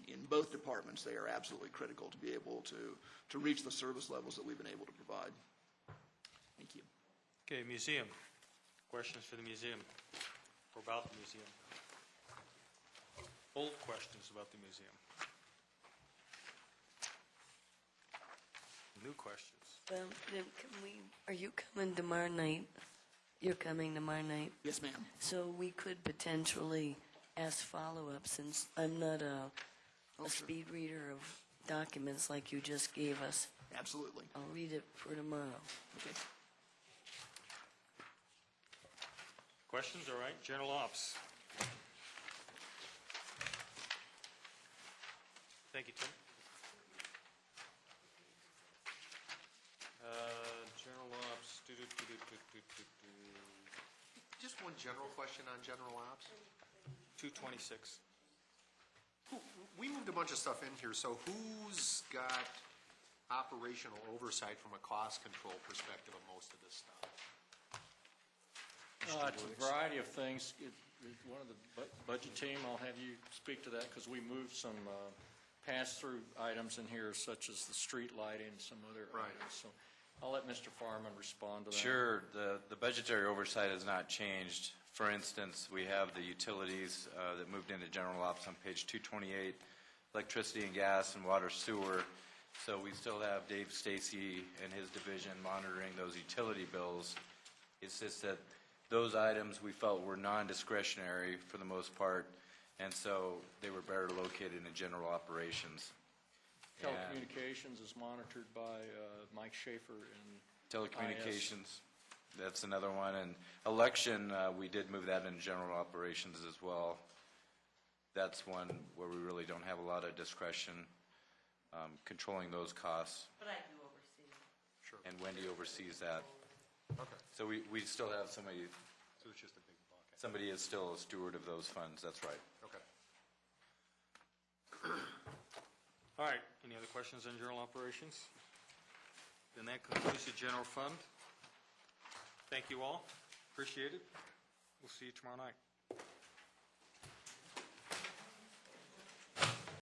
in both departments. They are absolutely critical to be able to reach the service levels that we've been able to provide. Thank you. Okay, museum. Questions for the museum or about the museum? Old questions about the museum. New questions. well, then are you coming tomorrow night? You're coming tomorrow night? Yes, ma'am. So we could potentially ask follow-up since I'm not a speed reader of documents like you just gave us. Absolutely. I'll read it for tomorrow. Okay. Questions? All right. General ops. Thank you, Tim. Just one general question on general ops. 226. We moved a bunch of stuff in here, so who's got operational oversight from a cost control perspective of most of this stuff? It's a variety of things. One of the budget team, I'll have you speak to that, because we moved some pass-through items in here, such as the street lighting and some other items. So I'll let Mr. Farman respond to that. Sure, the budgetary oversight has not changed. For instance, we have the utilities that moved into general ops on page 228, electricity and gas and water sewer. So we still have Dave Stacy and his division monitoring those utility bills. It's just that those items we felt were non-discretionary for the most part, and so they were better located in general operations. Telecommunications is monitored by Mike Schaefer and Telecommunications, that's another one. And election, we did move that into general operations as well. That's one where we really don't have a lot of discretion controlling those costs. But I do oversee. Sure. And Wendy oversees that. Okay. So we still have somebody, So it's just a big bucket. somebody is still a steward of those funds, that's right. Okay. All right, any other questions on general operations? Then that concludes the general fund. Thank you all, appreciate it. We'll see you tomorrow night.